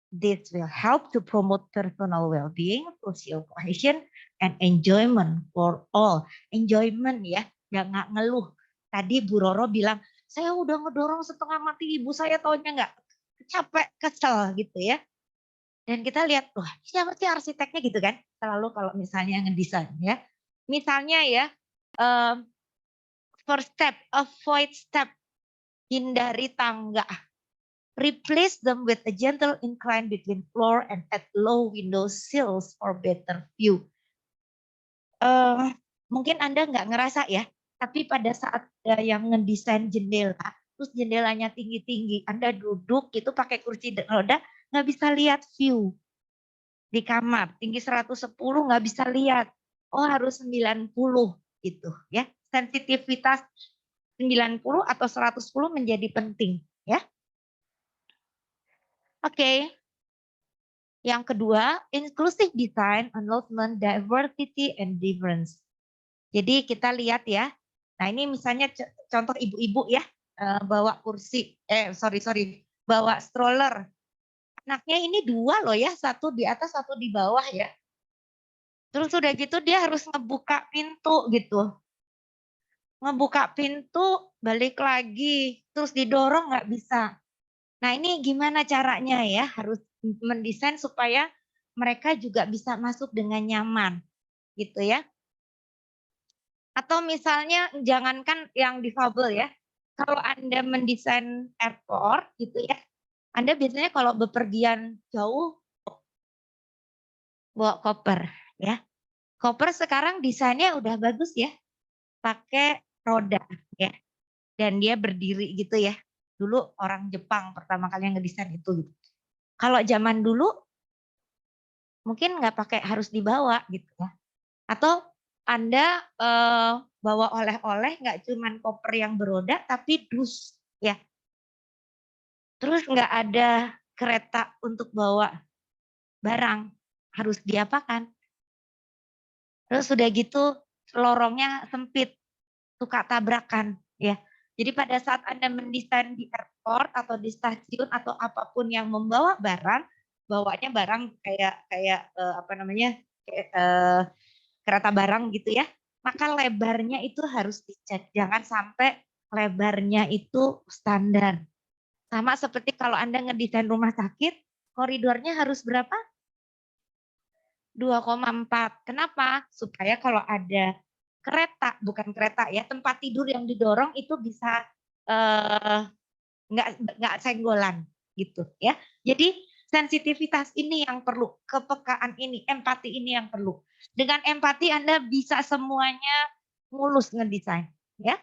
This will help to promote personal well-being, social cohesion, and enjoyment for all. Enjoyment ya, nggak ngeluh. Tadi Bu Roro bilang, saya udah ngedorong setengah mati, ibu saya taunya nggak, capek, kesel gitu ya. Dan kita lihat, wah siapa sih arsiteknya gitu kan? Selalu kalau misalnya ngedesain ya. Misalnya ya, first step, avoid step, hindari tangga. Replace them with a gentle incline between floor and at low window sills for better view. Mungkin Anda nggak ngerasa ya, tapi pada saat yang ngedesain jendela, terus jendelanya tinggi-tinggi, Anda duduk itu pakai kursi roda, nggak bisa lihat view di kamar. Tinggi 110 nggak bisa lihat. Oh harus 90 gitu ya. Sensitivitas 90 atau 110 menjadi penting ya. Oke. Yang kedua, inclusive design, announcement, diversity, and difference. Jadi kita lihat ya. Nah ini misalnya contoh ibu-ibu ya, bawa kursi, bawa stroller. Anaknya ini dua loh ya, satu di atas, satu di bawah ya. Terus udah gitu dia harus ngebuka pintu gitu. Ngebuka pintu, balik lagi, terus didorong nggak bisa. Nah ini gimana caranya ya, harus mendesain supaya mereka juga bisa masuk dengan nyaman gitu ya. Atau misalnya jangankan yang difabel ya, kalau Anda mendesain airport gitu ya, Anda biasanya kalau bepergian jauh bawa koper ya. Koper sekarang desainnya udah bagus ya, pakai roda ya, dan dia berdiri gitu ya. Dulu orang Jepang pertama kali yang ngedesain itu gitu. Kalau zaman dulu mungkin nggak pakai harus dibawa gitu ya. Atau Anda bawa oleh-oleh nggak cuman koper yang beroda tapi dus ya. Terus nggak ada kereta untuk bawa barang, harus diapakan? Terus sudah gitu lorongnya sempit, suka tabrakan ya. Jadi pada saat Anda mendesain di airport atau di stasiun atau apapun yang membawa barang, bawanya barang kayak kayak apa namanya? Kayak, kereta barang gitu ya. Maka lebarnya itu harus dicek. Jangan sampai lebarnya itu standar. Sama seperti kalau Anda ngedesain rumah sakit, koridornya harus berapa? 2,4. Kenapa? Supaya kalau ada kereta, bukan kereta ya, tempat tidur yang didorong itu bisa nggak senggolan gitu ya. Jadi sensitivitas ini yang perlu, kepekaan ini, empati ini yang perlu. Dengan empati Anda bisa semuanya mulus ngedesain ya.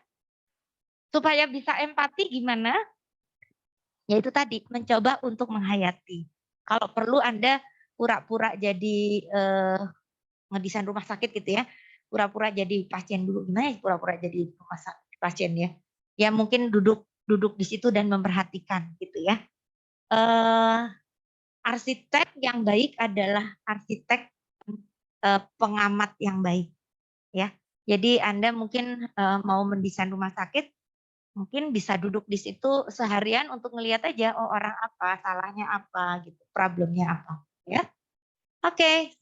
Supaya bisa empati gimana? Yaitu tadi mencoba untuk menghayati. Kalau perlu Anda pura-pura jadi ngedesain rumah sakit gitu ya, pura-pura jadi pasien dulu. Gimana ya pura-pura jadi rumah sakit pasien ya? Ya mungkin duduk di situ dan memperhatikan gitu ya. Arsitek yang baik adalah arsitek pengamat yang baik ya. Jadi Anda mungkin mau mendesain rumah sakit, mungkin bisa duduk di situ seharian untuk ngelihat aja, oh orang apa, salahnya apa gitu, problemnya apa ya. Oke,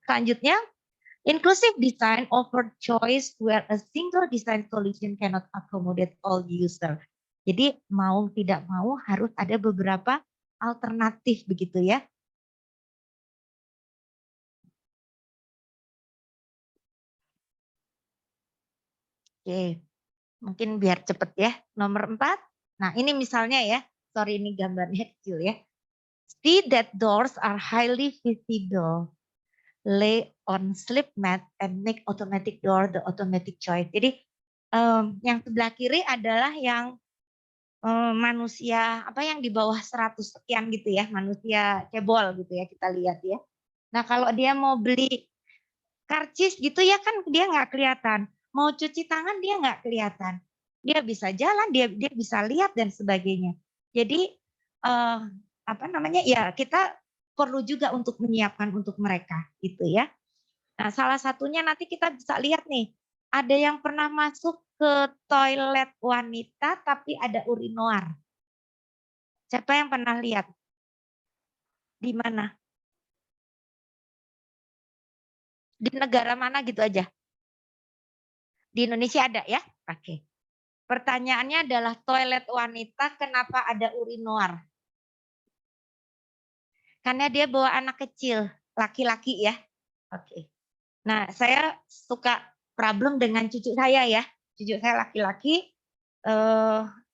selanjutnya inclusive design offer choice where a single design solution cannot accommodate all user. Jadi mau tidak mau harus ada beberapa alternatif begitu ya. Oke, mungkin biar cepet ya. Nomor 4. Nah ini misalnya ya, sorry ini gambarnya kecil ya. See that doors are highly visible. Lay on slip mat and make automatic door the automatic choice. Jadi yang sebelah kiri adalah yang manusia apa yang di bawah 100 sekian gitu ya, manusia cebol gitu ya kita lihat ya. Nah kalau dia mau beli karcis gitu ya kan dia nggak kelihatan. Mau cuci tangan dia nggak kelihatan. Dia bisa jalan, dia bisa lihat dan sebagainya. Jadi apa namanya ya kita perlu juga untuk menyiapkan untuk mereka gitu ya. Nah salah satunya nanti kita bisa lihat nih. Ada yang pernah masuk ke toilet wanita tapi ada urinoir. Siapa yang pernah lihat? Di mana? Di negara mana gitu aja? Di Indonesia ada ya? Oke. Pertanyaannya adalah toilet wanita kenapa ada urinoir? Karena dia bawa anak kecil, laki-laki ya. Oke. Nah, saya suka problem dengan cucu saya ya. Cucu saya laki-laki,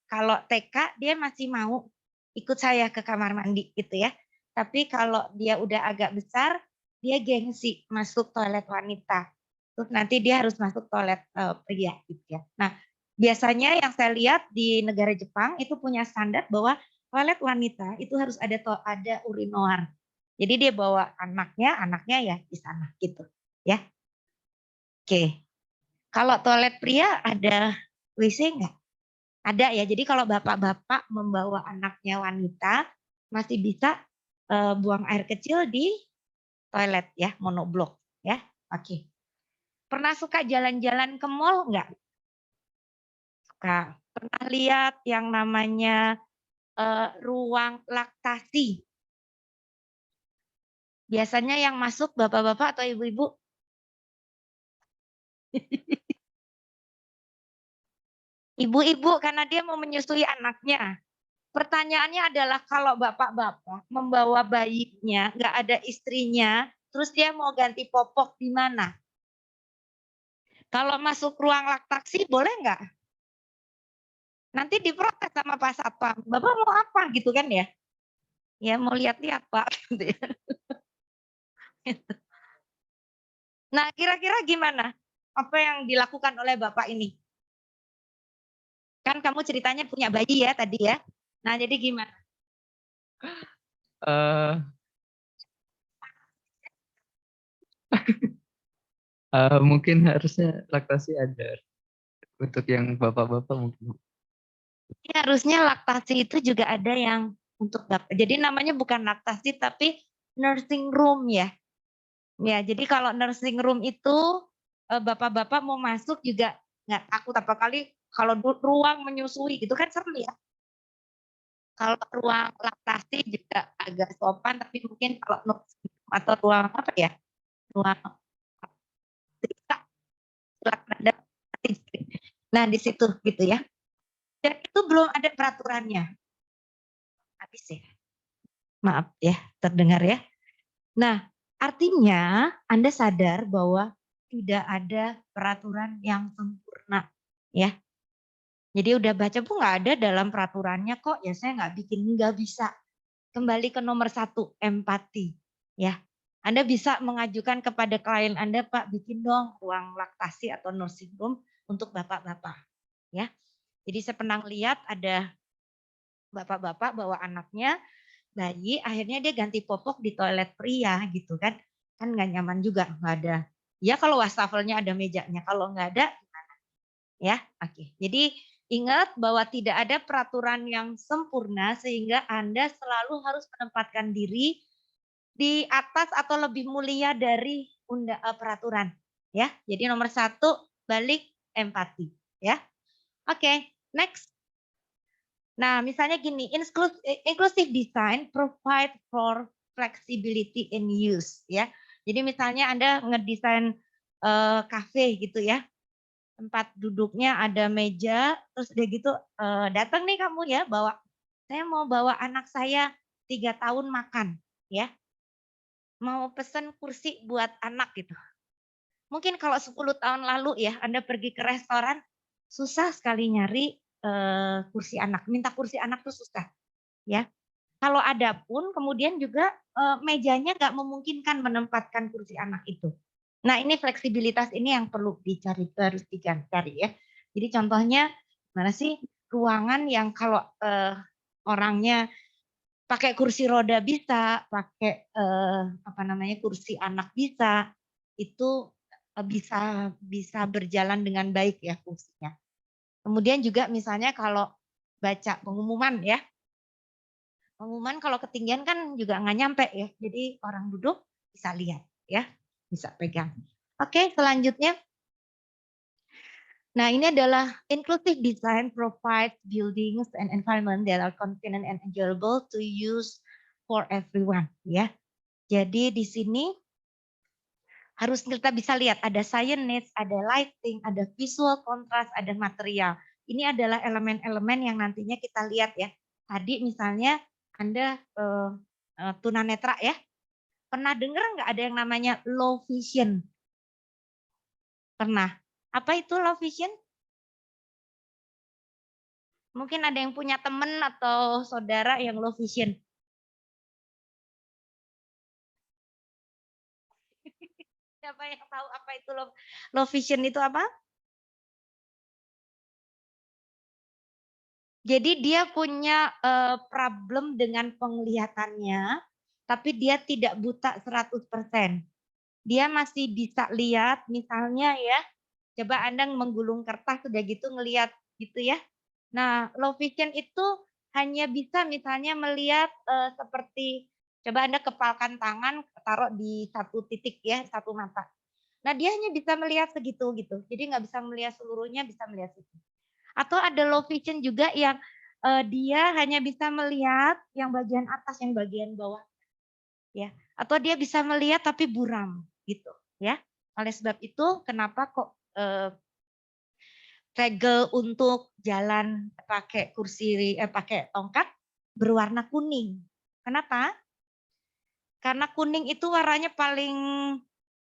kalau TK dia masih mau ikut saya ke kamar mandi gitu ya. Tapi kalau dia udah agak besar, dia gengsi masuk toilet wanita. Terus nanti dia harus masuk toilet pria gitu ya. Nah, biasanya yang saya lihat di negara Jepang itu punya standar bahwa toilet wanita itu harus ada urinoir. Jadi dia bawa anaknya ya di sana gitu ya. Oke. Kalau toilet pria ada WC enggak? Ada ya. Jadi kalau bapak-bapak membawa anaknya wanita masih bisa buang air kecil di toilet ya, monoblok ya. Oke. Pernah suka jalan-jalan ke mall enggak? Suka. Pernah lihat yang namanya ruang laktasi? Biasanya yang masuk bapak-bapak atau ibu-ibu? Ibu-ibu karena dia mau menyusui anaknya. Pertanyaannya adalah kalau bapak-bapak membawa bayinya, nggak ada istrinya, terus dia mau ganti popok di mana? Kalau masuk ruang laktasi boleh nggak? Nanti diprotes sama Pak Satpam. Bapak mau apa gitu kan ya? Ya mau lihat-lihat Pak. Gitu ya. Nah kira-kira gimana? Apa yang dilakukan oleh Bapak ini? Kan kamu ceritanya punya bayi ya tadi ya. Nah jadi gimana? Mungkin harusnya laktasi ada untuk yang bapak-bapak mungkin. Ini harusnya laktasi itu juga ada yang untuk bapak. Jadi namanya bukan laktasi tapi nursing room ya. Ya, jadi kalau nursing room itu bapak-bapak mau masuk juga nggak takut apa kali kalau ruang menyusui gitu kan serem ya. Kalau ruang laktasi juga agak sopan tapi mungkin kalau nursing room atau ruang apa ya? Ruang nah di situ gitu ya. Dan itu belum ada peraturannya. Habis ya. Maaf ya, terdengar ya. Nah, artinya Anda sadar bahwa tidak ada peraturan yang sempurna ya. Jadi udah baca pun nggak ada dalam peraturannya kok, ya saya nggak bikin, nggak bisa. Kembali ke nomor 1, empati ya. Anda bisa mengajukan kepada klien Anda, Pak bikin dong ruang laktasi atau nursing room untuk bapak-bapak ya. Jadi saya pernah lihat ada bapak-bapak bawa anaknya bayi, akhirnya dia ganti popok di toilet pria gitu kan nggak nyaman juga, nggak ada ya. Kalau wastafelnya ada mejanya, kalau nggak ada gimana ya. Oke, jadi ingat bahwa tidak ada peraturan yang sempurna sehingga Anda selalu harus menempatkan diri di atas atau lebih mulia dari peraturan ya. Jadi nomor 1 balik empati ya. Oke, next. Nah, misalnya gini, inclusive design provide for flexibility in use ya. Jadi misalnya Anda ngedesain kafe gitu ya. Tempat duduknya ada meja, terus udah gitu datang nih kamu ya saya mau bawa anak saya 3 tahun makan ya. Mau pesen kursi buat anak gitu. Mungkin kalau 10 tahun lalu ya Anda pergi ke restoran susah sekali nyari kursi anak, minta kursi anak tuh susah ya. Kalau ada pun kemudian juga mejanya nggak memungkinkan menempatkan kursi anak itu. Nah ini fleksibilitas ini yang perlu dicari, harus dicari ya. Jadi contohnya mana sih ruangan yang kalau orangnya pakai kursi roda bisa, pakai kursi anak bisa, itu bisa berjalan dengan baik ya fungsinya. Kemudian juga misalnya kalau baca pengumuman ya. Pengumuman kalau ketinggian kan juga nggak nyampe ya. Jadi orang duduk bisa lihat ya, bisa pegang. Oke, selanjutnya. Nah, ini adalah inclusive design provides buildings and environment that are convenient and enjoyable to use for everyone ya. Jadi di sini harus kita bisa lihat ada science needs, ada lighting, ada visual contrast, ada material. Ini adalah elemen-elemen yang nantinya kita lihat ya. Tadi misalnya Anda tunanetra ya. Pernah dengar nggak ada yang namanya low vision? Pernah. Apa itu low vision? Mungkin ada yang punya teman atau saudara yang low vision. Siapa yang tahu apa itu low vision itu apa? Jadi dia punya problem dengan penglihatannya, tapi dia tidak buta 100%. Dia masih bisa lihat misalnya ya, coba Anda menggulung kertas udah gitu ngelihat gitu ya. Nah, low vision itu hanya bisa misalnya melihat seperti, coba Anda kepalkan tangan, taruh di satu titik ya, satu mata. Nah, dia hanya bisa melihat segitu gitu. Jadi nggak bisa melihat seluruhnya, bisa melihat segitu. Atau ada low vision juga yang dia hanya bisa melihat yang bagian atas, yang bagian bawah. Ya, atau dia bisa melihat tapi buram gitu ya. Oleh sebab itu kenapa kok regel untuk jalan pakai kursi pakai tongkat berwarna kuning. Kenapa? Karena kuning itu warnanya paling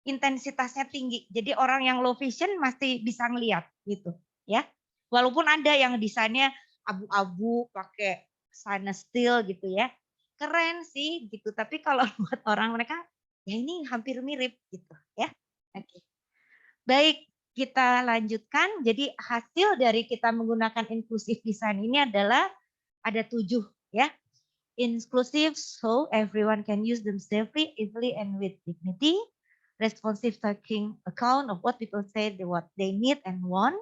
intensitasnya tinggi. Jadi orang yang low vision masih bisa ngelihat gitu, ya. Walaupun ada yang desainnya abu-abu pakai stainless steel gitu ya. Keren sih gitu, tapi kalau buat orang mereka ya ini hampir mirip gitu ya. Oke. Baik, kita lanjutkan. Jadi hasil dari kita menggunakan inclusive design ini adalah ada 7 ya. Inclusive so everyone can use them safely, easily and with dignity. Responsive taking account of what people say, what they need and want.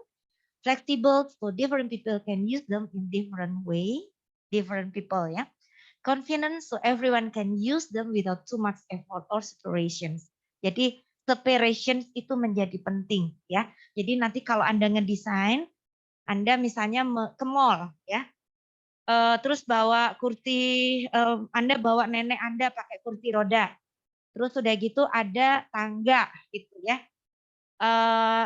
flexible so different people can use them in different way, different people ya. Convenient so everyone can use them without too much effort or separations. Jadi separations itu menjadi penting ya. Jadi nanti kalau Anda ngedesain, Anda misalnya ke mall ya, terus bawa kursi, Anda bawa nenek Anda pakai kursi roda, terus udah gitu ada tangga gitu ya.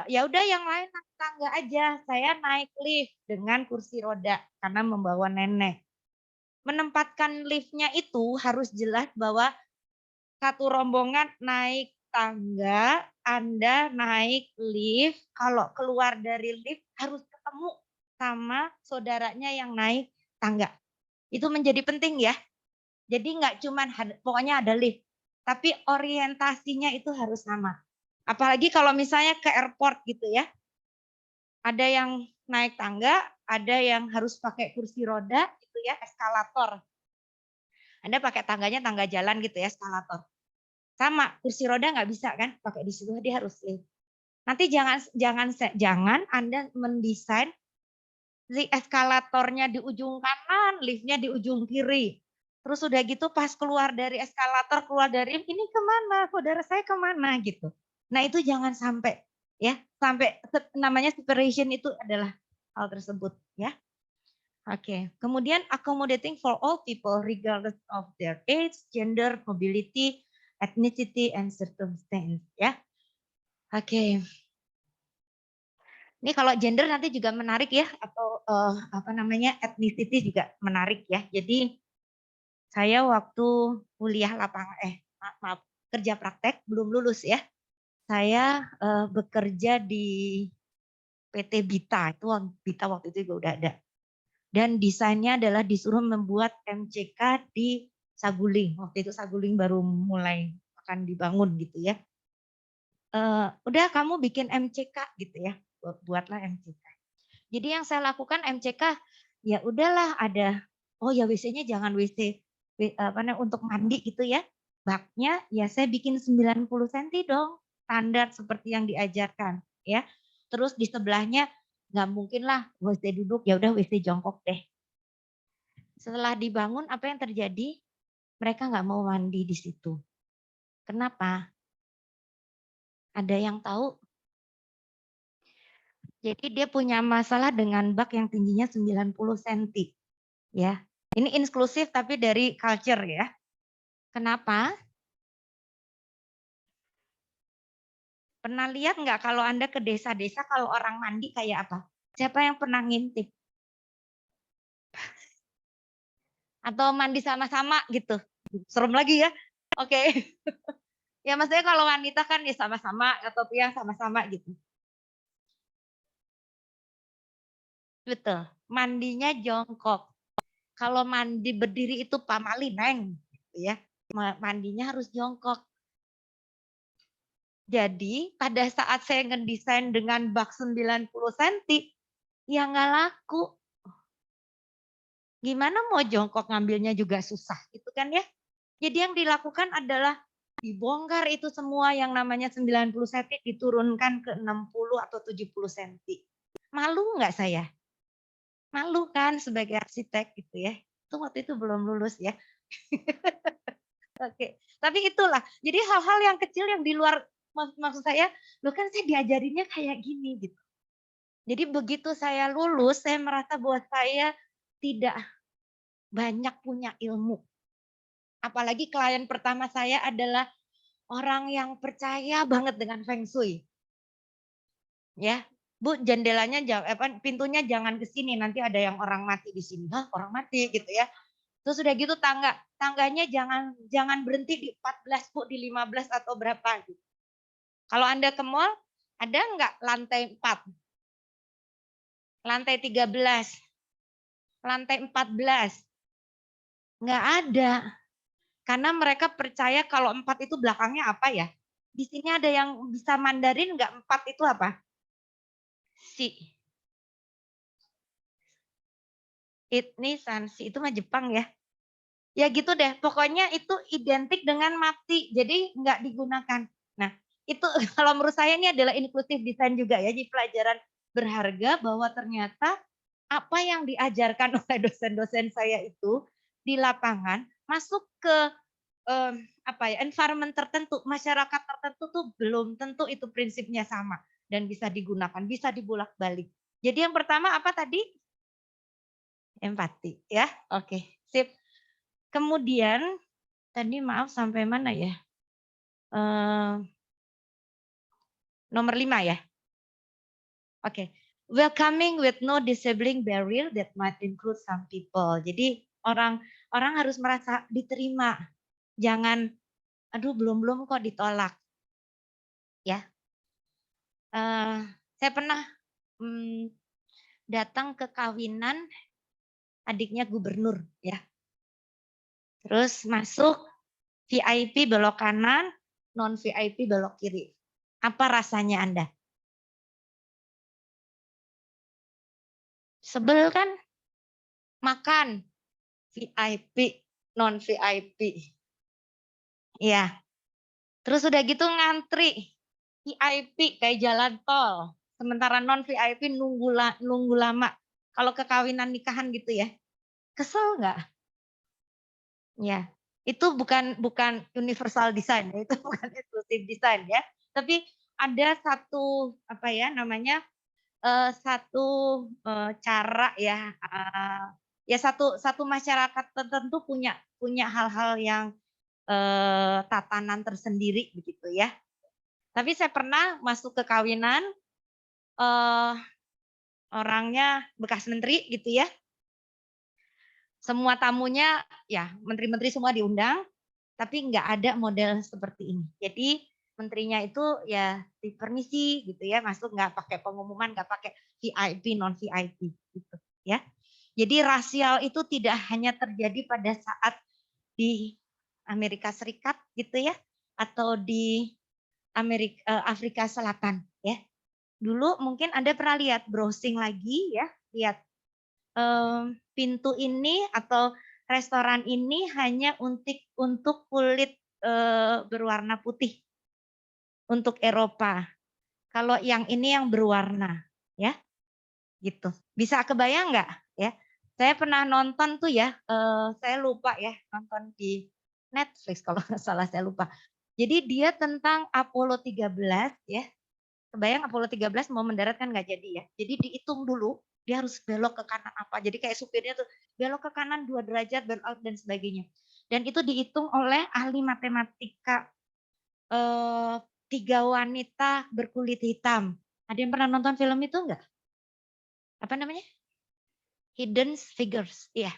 Ya udah yang lain naik tangga aja, saya naik lift dengan kursi roda karena membawa nenek. Menempatkan liftnya itu harus jelas bahwa satu rombongan naik tangga, Anda naik lift, kalau keluar dari lift harus ketemu sama saudaranya yang naik tangga. Itu menjadi penting ya. Jadi nggak cuman pokoknya ada lift, tapi orientasinya itu harus sama. Apalagi kalau misalnya ke airport gitu ya. Ada yang naik tangga, ada yang harus pakai kursi roda gitu ya, eskalator. Anda pakai tangganya tangga jalan gitu ya, eskalator. Sama, kursi roda nggak bisa kan, pakai di situ dia harus lift. Nanti jangan Anda mendesain si eskalatornya di ujung kanan, liftnya di ujung kiri. Terus udah gitu pas keluar dari eskalator, keluar dari lift, ini kemana, saudara saya kemana gitu. Nah itu jangan sampai ya, sampai namanya separation itu adalah hal tersebut ya. Oke, kemudian accommodating for all people regardless of their age, gender, mobility, ethnicity, and circumstance ya. Oke. Ini kalau gender nanti juga menarik ya, atau apa namanya ethnicity juga menarik ya. Jadi saya waktu kuliah maaf, kerja praktek belum lulus ya. Saya bekerja di PT Bita, itu Bita waktu itu juga udah ada. Dan desainnya adalah disuruh membuat MCK di Saguling. Waktu itu Saguling baru mulai akan dibangun gitu ya. Udah kamu bikin MCK gitu ya, buatlah MCK. Jadi yang saya lakukan MCK, ya udahlah ada, oh ya WC-nya jangan WC untuk mandi gitu ya. Baknya ya saya bikin 90 cm dong, standar seperti yang diajarkan ya. Terus di sebelahnya nggak mungkin lah WC duduk, ya udah WC jongkok deh. Setelah dibangun apa yang terjadi? Mereka nggak mau mandi di situ. Kenapa? Ada yang tahu? Jadi dia punya masalah dengan bak yang tingginya 90 cm. Ya. Ini inklusif tapi dari culture ya. Kenapa? Pernah lihat nggak kalau Anda ke desa-desa kalau orang mandi kayak apa? Siapa yang pernah ngintip? Atau mandi sama-sama gitu. Serem lagi ya. Oke. Ya maksudnya kalau wanita kan ya sama-sama atau pria sama-sama gitu. Betul. Mandinya jongkok. Kalau mandi berdiri itu pamali neng gitu ya. Mandinya harus jongkok. Jadi pada saat saya ngedesain dengan bak 90 cm, ya nggak laku. Gimana mau jongkok ngambilnya juga susah gitu kan ya. Jadi yang dilakukan adalah dibongkar itu semua yang namanya 90 cm diturunkan ke 60 atau 70 cm. Malu nggak saya? Malu kan sebagai arsitek gitu ya. Itu waktu itu belum lulus ya. Oke, tapi itulah. Jadi hal-hal yang kecil yang di luar maksud saya, loh kan saya diajarinnya kayak gini gitu. Jadi begitu saya lulus, saya merasa bahwa saya tidak banyak punya ilmu. Apalagi klien pertama saya adalah orang yang percaya banget dengan Feng Shui. Ya, Bu, jendelanya pintunya jangan ke sini, nanti ada yang orang mati di sini. Hah, orang mati gitu ya. Terus udah gitu tangganya jangan berhenti di 14 Bu, di 15 atau berapa gitu. Kalau Anda ke mall, ada nggak lantai 4? Lantai 13? Lantai 14? Nggak ada. Karena mereka percaya kalau 4 itu belakangnya apa ya? Di sini ada yang bisa Mandarin nggak? 4 itu apa? Si. Ini sansi, itu mah Jepang ya. Ya gitu deh, pokoknya itu identik dengan mati, jadi nggak digunakan. Nah, itu kalau menurut saya ini adalah inklusif design juga ya, jadi pelajaran berharga bahwa ternyata apa yang diajarkan oleh dosen-dosen saya itu di lapangan masuk ke environment tertentu, masyarakat tertentu tuh belum tentu itu prinsipnya sama dan bisa digunakan, bisa dibolak-balik. Jadi yang pertama apa tadi? Empati, ya. Oke, sip. Kemudian tadi maaf sampai mana ya? Nomor 5 ya. Oke. Welcoming with no disabling barrier that might include some people. Jadi orang harus merasa diterima. Jangan, aduh belum kok ditolak. Ya. Saya pernah datang ke kawinan adiknya gubernur ya. Terus masuk VIP belok kanan, non VIP belok kiri. Apa rasanya Anda? Sebel kan? Makan VIP, non VIP. Ya. Terus udah gitu ngantri VIP kayak jalan tol. Sementara non VIP nunggu lama. Kalau ke kawinan nikahan gitu ya. Kesel nggak? Ya. Itu bukan universal design, itu bukan inclusive design ya. Tapi ada satu satu cara ya, satu masyarakat tertentu punya hal-hal yang tatanan tersendiri begitu ya. Tapi saya pernah masuk ke kawinan orangnya bekas menteri gitu ya. Semua tamunya ya menteri-menteri semua diundang, tapi nggak ada model seperti ini. Jadi menterinya itu ya dipermisi gitu ya, masuk nggak pakai pengumuman, nggak pakai VIP, non VIP gitu ya. Jadi rasial itu tidak hanya terjadi pada saat di Amerika Serikat gitu ya, atau di Afrika Selatan ya. Dulu mungkin Anda pernah lihat browsing lagi ya, lihat pintu ini atau restoran ini hanya untuk kulit berwarna putih untuk Eropa. Kalau yang ini yang berwarna, ya, gitu. Bisa kebayang nggak? Ya, saya pernah nonton tuh ya, saya lupa ya, nonton di Netflix kalau nggak salah saya lupa. Jadi dia tentang Apollo 13 ya. Kebayang Apollo 13 mau mendarat kan nggak jadi ya. Jadi dihitung dulu dia harus belok ke kanan apa. Jadi kayak supirnya tuh belok ke kanan 2 derajat, burn out dan sebagainya. Dan itu dihitung oleh ahli matematika 3 wanita berkulit hitam. Ada yang pernah nonton film itu enggak? Apa namanya? Hidden Figures. Iya.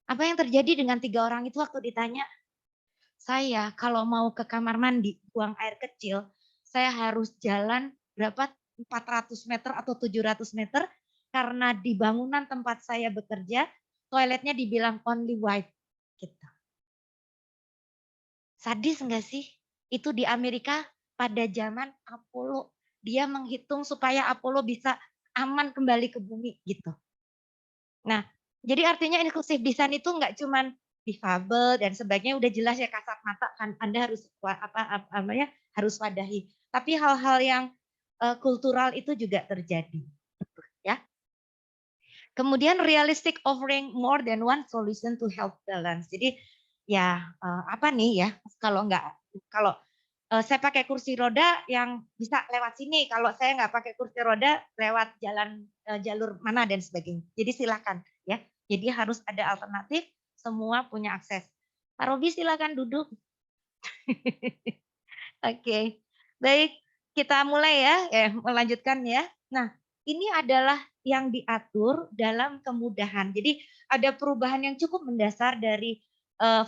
Apa yang terjadi dengan 3 orang itu waktu ditanya? Saya kalau mau ke kamar mandi, buang air kecil, saya harus jalan berapa 400 meter atau 700 meter karena di bangunan tempat saya bekerja toiletnya dibilang only white gitu. Sadis enggak sih? Itu di Amerika pada zaman Apollo. Dia menghitung supaya Apollo bisa aman kembali ke bumi gitu. Nah, jadi artinya inklusif design itu enggak cuman difabel dan sebagainya udah jelas ya kasat mata kan Anda harus harus wadahi. Tapi hal-hal yang kultural itu juga terjadi, ya. Kemudian realistic offering more than one solution to health balance. Jadi ya apa nih ya kalau saya pakai kursi roda yang bisa lewat sini. Kalau saya nggak pakai kursi roda lewat jalur mana dan sebagainya. Jadi silakan ya. Jadi harus ada alternatif. Semua punya akses. Pak Robi silakan duduk. Oke, baik kita mulai ya, melanjutkan ya. Nah, ini adalah yang diatur dalam kemudahan. Jadi ada perubahan yang cukup mendasar dari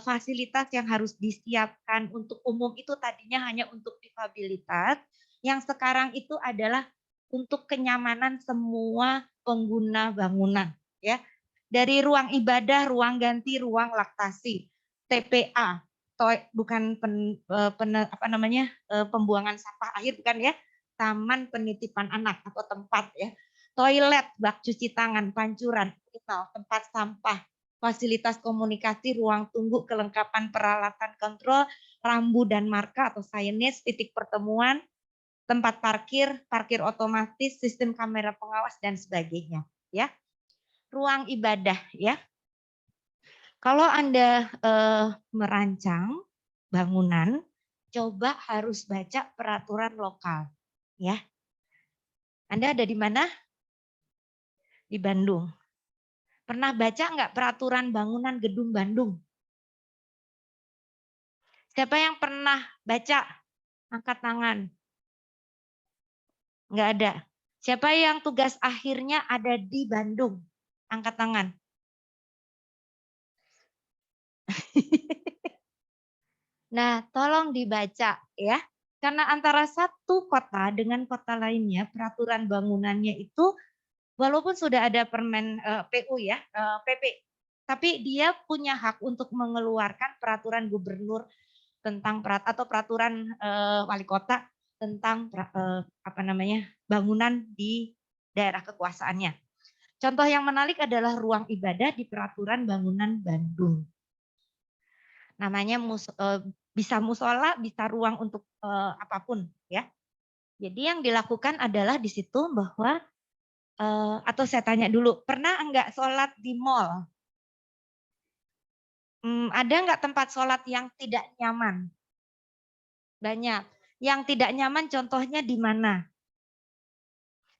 fasilitas yang harus disiapkan untuk umum itu tadinya hanya untuk difabilitas, yang sekarang itu adalah untuk kenyamanan semua pengguna bangunan, ya. Dari ruang ibadah, ruang ganti, ruang laktasi, TPA, pembuangan sampah akhir bukan ya, taman penitipan anak atau tempat ya, toilet, bak cuci tangan, pancuran, tempat sampah, fasilitas komunikasi, ruang tunggu, kelengkapan peralatan kontrol, rambu dan marka atau signage, titik pertemuan, tempat parkir, parkir otomatis, sistem kamera pengawas dan sebagainya, ya. Ruang ibadah, ya. Kalau Anda merancang bangunan, coba harus baca peraturan lokal, ya. Anda ada di mana? Di Bandung. Pernah baca nggak peraturan bangunan gedung Bandung? Siapa yang pernah baca? Angkat tangan. Nggak ada. Siapa yang tugas akhirnya ada di Bandung? Angkat tangan. Nah, tolong dibaca ya. Karena antara satu kota dengan kota lainnya, peraturan bangunannya itu walaupun sudah ada permen PU ya, PP, tapi dia punya hak untuk mengeluarkan peraturan gubernur tentang atau peraturan wali kota tentang bangunan di daerah kekuasaannya. Contoh yang menarik adalah ruang ibadah di peraturan bangunan Bandung. Namanya bisa musola, bisa ruang untuk apapun ya. Jadi yang dilakukan adalah di situ bahwa atau saya tanya dulu, pernah enggak sholat di mall? Ada enggak tempat sholat yang tidak nyaman? Banyak. Yang tidak nyaman contohnya di mana?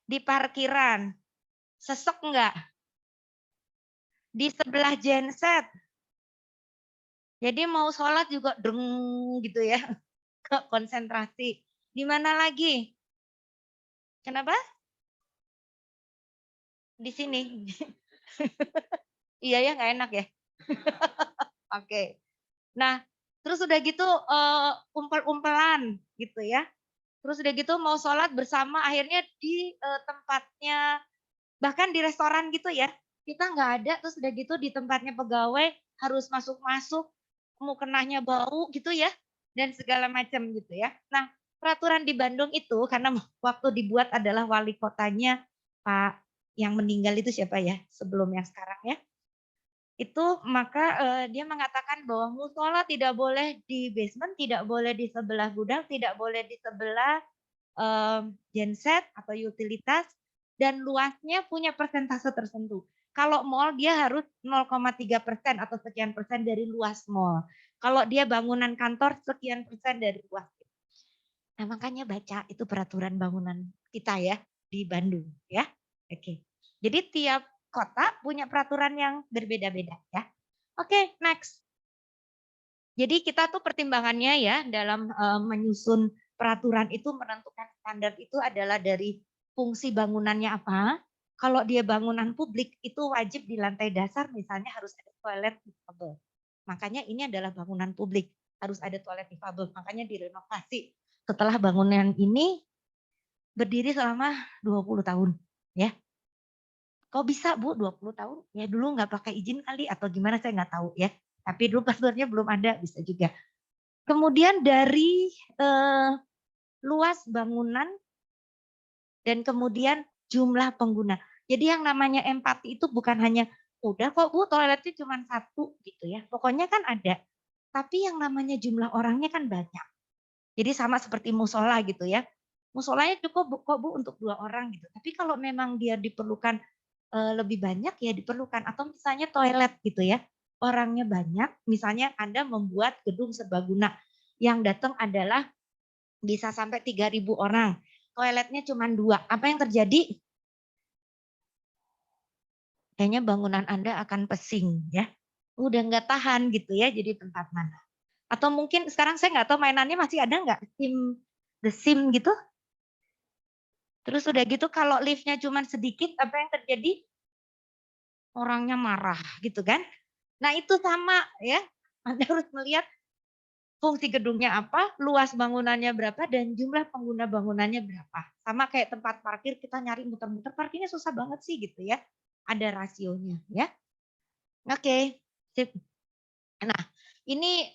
Di parkiran. Sesek enggak? Di sebelah genset. Jadi mau sholat juga deng gitu ya. Konsentrasi. Di mana lagi? Kenapa? Di sini. Iya ya, nggak enak ya. Oke. Nah, terus udah gitu umpel-umpelan gitu ya. Terus udah gitu mau sholat bersama akhirnya di tempatnya, bahkan di restoran gitu ya. Kita nggak ada, terus udah gitu di tempatnya pegawai harus masuk-masuk, mau kenanya bau gitu ya. Dan segala macam gitu ya. Nah, peraturan di Bandung itu karena waktu dibuat adalah wali kotanya Pak yang meninggal itu siapa ya, sebelum yang sekarang ya. Itu maka dia mengatakan bahwa musola tidak boleh di basement, tidak boleh di sebelah gudang, tidak boleh di sebelah genset atau utilitas, dan luasnya punya persentase tertentu. Kalau mall dia harus 0,3% atau sekian persen dari luas mall. Kalau dia bangunan kantor sekian persen dari luas. Nah makanya baca itu peraturan bangunan kita ya di Bandung ya. Oke. Jadi tiap kota punya peraturan yang berbeda-beda ya. Oke, next. Jadi kita tuh pertimbangannya ya dalam menyusun peraturan itu menentukan standar itu adalah dari fungsi bangunannya apa. Kalau dia bangunan publik itu wajib di lantai dasar misalnya harus ada toilet difabel. Makanya ini adalah bangunan publik, harus ada toilet difabel. Makanya direnovasi. Setelah bangunan ini berdiri selama 20 tahun ya. Kok bisa Bu 20 tahun? Ya dulu nggak pakai izin kali atau gimana saya nggak tahu ya. Tapi dulu passwordnya belum ada, bisa juga. Kemudian dari luas bangunan dan kemudian jumlah pengguna. Jadi yang namanya empati itu bukan hanya udah kok Bu toiletnya cuma satu gitu ya. Pokoknya kan ada. Tapi yang namanya jumlah orangnya kan banyak. Jadi sama seperti musola gitu ya. Musolanya cukup kok Bu untuk 2 orang gitu. Tapi kalau memang dia diperlukan lebih banyak ya diperlukan, atau misalnya toilet gitu ya, orangnya banyak, misalnya Anda membuat gedung serbaguna yang datang adalah bisa sampai 3.000 orang, toiletnya cuma 2, apa yang terjadi? Kayaknya bangunan Anda akan pesing ya, udah nggak tahan gitu ya, jadi tempat mana. Atau mungkin sekarang saya nggak tahu mainannya masih ada nggak, The Sim gitu. Terus udah gitu kalau liftnya cuma sedikit, apa yang terjadi? Orangnya marah gitu kan. Nah itu sama ya, Anda harus melihat fungsi gedungnya apa, luas bangunannya berapa, dan jumlah pengguna bangunannya berapa. Sama kayak tempat parkir, kita nyari muter-muter, parkirnya susah banget sih gitu ya. Ada rasionya ya. Oke, sip. Nah ini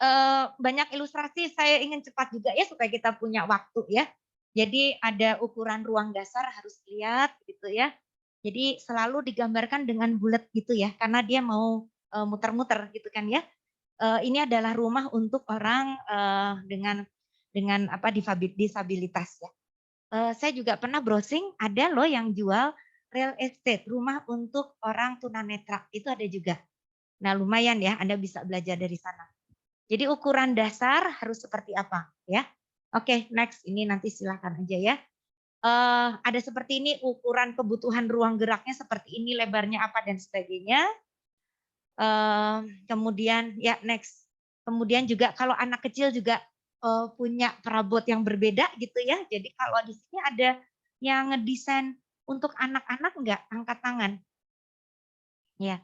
banyak ilustrasi, saya ingin cepat juga ya supaya kita punya waktu ya. Jadi ada ukuran ruang dasar harus lihat gitu ya. Jadi selalu digambarkan dengan bulat gitu ya, karena dia mau muter-muter gitu kan ya. Ini adalah rumah untuk orang dengan disabilitas ya. saya juga pernah browsing, ada loh yang jual real estate, rumah untuk orang tunanetra, itu ada juga. Nah lumayan ya, Anda bisa belajar dari sana. Jadi ukuran dasar harus seperti apa ya? Oke, next, ini nanti silakan aja ya. Ada seperti ini, ukuran kebutuhan ruang geraknya seperti ini, lebarnya apa dan sebagainya. Kemudian ya next. Kemudian juga kalau anak kecil juga punya perabot yang berbeda gitu ya. Jadi kalau di sini ada yang ngedesain untuk anak-anak enggak? Angkat tangan. Ya.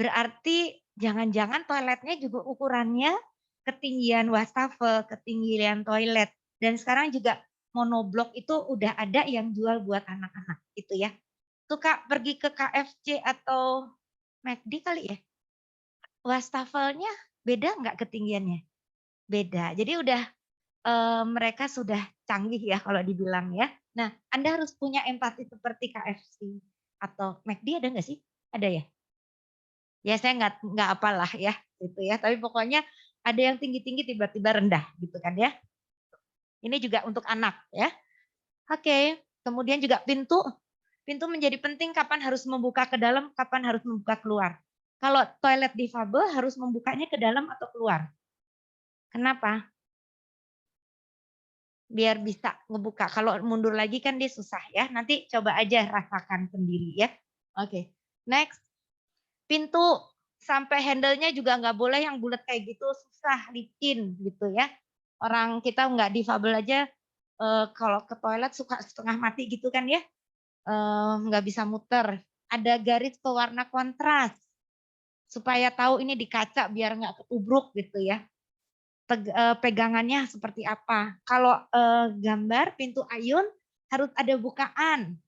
Berarti jangan-jangan toiletnya juga ukurannya ketinggian wastafel, ketinggian toilet. Dan sekarang juga monoblok itu udah ada yang jual buat anak-anak gitu ya. Tuh Kak, pergi ke KFC atau McD kali ya? Wastafelnya beda nggak ketinggiannya? Beda. Jadi udah mereka sudah canggih ya kalau dibilang ya. Nah, Anda harus punya empati seperti KFC atau McD, ada nggak sih? Ada ya? Ya saya nggak apalah ya gitu ya. Tapi pokoknya ada yang tinggi-tinggi tiba-tiba rendah gitu kan ya. Ini juga untuk anak ya. Oke, kemudian juga pintu. Pintu menjadi penting, kapan harus membuka ke dalam, kapan harus membuka keluar. Kalau toilet difabel harus membukanya ke dalam atau keluar. Kenapa? Biar bisa ngebuka. Kalau mundur lagi kan dia susah ya. Nanti coba aja rasakan sendiri ya. Oke, next. Pintu sampai handle-nya juga nggak boleh yang bulat kayak gitu, susah, licin gitu ya. Orang kita nggak difabel aja kalau ke toilet suka setengah mati gitu kan ya. Nggak bisa muter. Ada garis pewarna kontras supaya tahu ini di kaca biar nggak ketubruk gitu ya. Pegangannya seperti apa. Kalau gambar pintu ayun harus ada bukaan.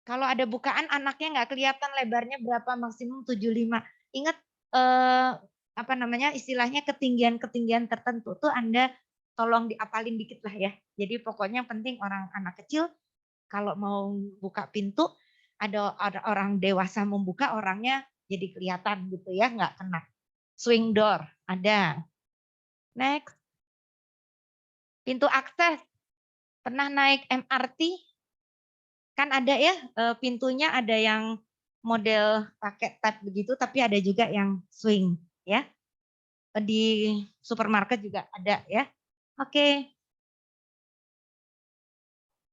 Kalau ada bukaan anaknya nggak kelihatan lebarnya berapa, maksimum 75. Ingat apa namanya istilahnya ketinggian tertentu tuh Anda tolong diapalin dikit lah ya. Jadi pokoknya penting orang anak kecil kalau mau buka pintu ada orang dewasa membuka, orangnya jadi kelihatan gitu ya, nggak kena. Swing door ada. Next. Pintu akses. Pernah naik MRT? Kan ada ya pintunya, ada yang model pakai tab begitu, tapi ada juga yang swing ya. Di supermarket juga ada ya. Oke.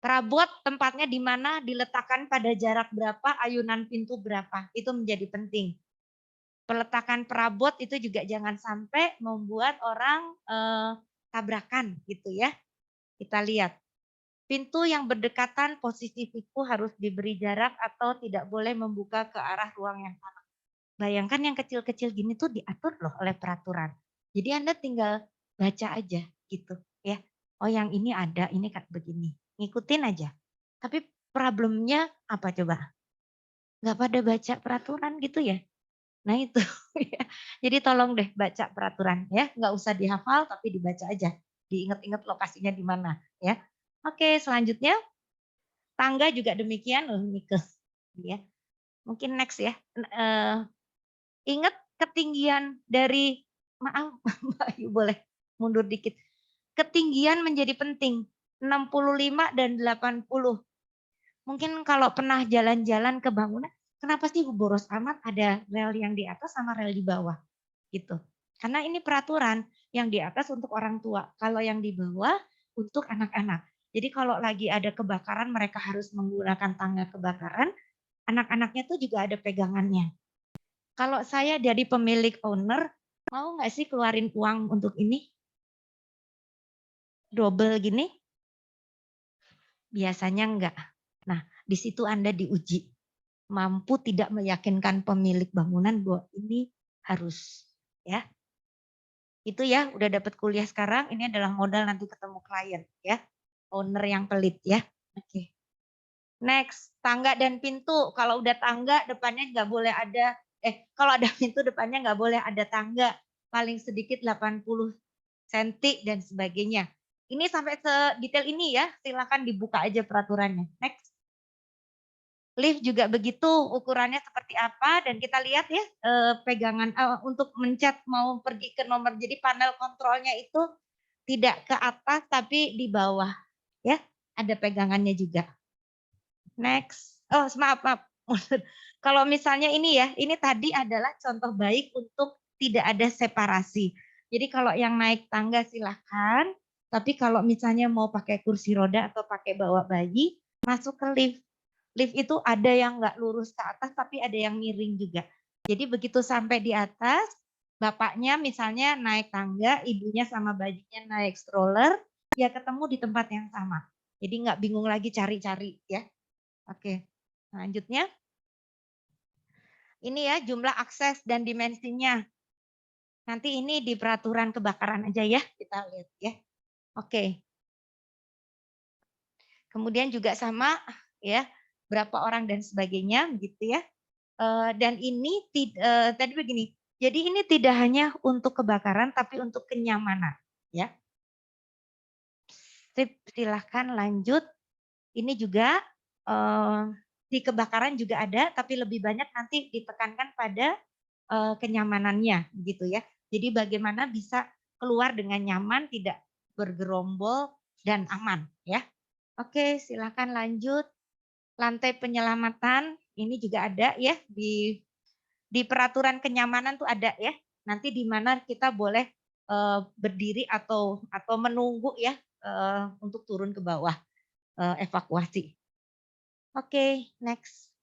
Perabot tempatnya di mana, diletakkan pada jarak berapa, ayunan pintu berapa, itu menjadi penting. Peletakan perabot itu juga jangan sampai membuat orang tabrakan gitu ya. Kita lihat. Pintu yang berdekatan posisi siku harus diberi jarak atau tidak boleh membuka ke arah ruang yang sama. Bayangkan yang kecil-kecil gini tuh diatur loh oleh peraturan. Jadi Anda tinggal baca aja gitu ya. Oh yang ini ada, ini kan begini. Ngikutin aja. Tapi problemnya apa coba? Nggak pada baca peraturan gitu ya. Nah itu ya. Jadi tolong deh baca peraturan ya. Nggak usah dihafal tapi dibaca aja. Diingat-ingat lokasinya di mana ya. Oke, selanjutnya tangga juga demikian loh Nikes. Ya. Mungkin next ya. Ingat ketinggian dari, maaf Mbak Ayu boleh mundur dikit. Ketinggian menjadi penting. 65 dan 80. Mungkin kalau pernah jalan-jalan ke bangunan, kenapa sih boros amat ada rel yang di atas sama rel di bawah gitu. Karena ini peraturan, yang di atas untuk orang tua, kalau yang di bawah untuk anak-anak. Jadi kalau lagi ada kebakaran mereka harus menggunakan tangga kebakaran, anak-anaknya tuh juga ada pegangannya. Kalau saya jadi pemilik owner, mau nggak sih keluarin uang untuk ini? Double gini? Biasanya enggak. Nah, di situ Anda diuji. Mampu tidak meyakinkan pemilik bangunan bahwa ini harus ya. Itu ya, udah dapat kuliah sekarang, ini adalah modal nanti ketemu klien ya. Owner yang pelit ya. Oke. Next, tangga dan pintu. Kalau udah tangga depannya nggak boleh ada, kalau ada pintu depannya nggak boleh ada tangga. Paling sedikit 80 cm dan sebagainya. Ini sampai sedetail ini ya, silakan dibuka aja peraturannya. Next. Lift juga begitu, ukurannya seperti apa dan kita lihat ya pegangan untuk mencet mau pergi ke nomor. Jadi panel kontrolnya itu tidak ke atas tapi di bawah ya. ada pegangannya juga. Next. Oh, maaf. Kalau misalnya ini ya, ini tadi adalah contoh baik untuk tidak ada separasi. Jadi kalau yang naik tangga silahkan, tapi kalau misalnya mau pakai kursi roda atau pakai bawa bayi, masuk ke lift. Lift itu ada yang nggak lurus ke atas, tapi ada yang miring juga. Jadi begitu sampai di atas, bapaknya misalnya naik tangga, ibunya sama bayinya naik stroller, ya ketemu di tempat yang sama. Jadi nggak bingung lagi cari-cari ya. Oke, selanjutnya. Ini ya jumlah akses dan dimensinya. Nanti ini di peraturan kebakaran aja ya, kita lihat ya. Oke. Kemudian juga sama ya, berapa orang dan sebagainya gitu ya. Dan ini tadi begini. Jadi ini tidak hanya untuk kebakaran tapi untuk kenyamanan ya. Sip, silahkan lanjut. Ini juga di kebakaran juga ada, tapi lebih banyak nanti ditekankan pada kenyamanannya gitu ya. Jadi bagaimana bisa keluar dengan nyaman, tidak bergerombol dan aman ya. Oke, silakan lanjut. Lantai penyelamatan ini juga ada ya di peraturan kenyamanan tuh ada ya. Nanti di mana kita boleh berdiri atau menunggu ya untuk turun ke bawah evakuasi. Oke, next.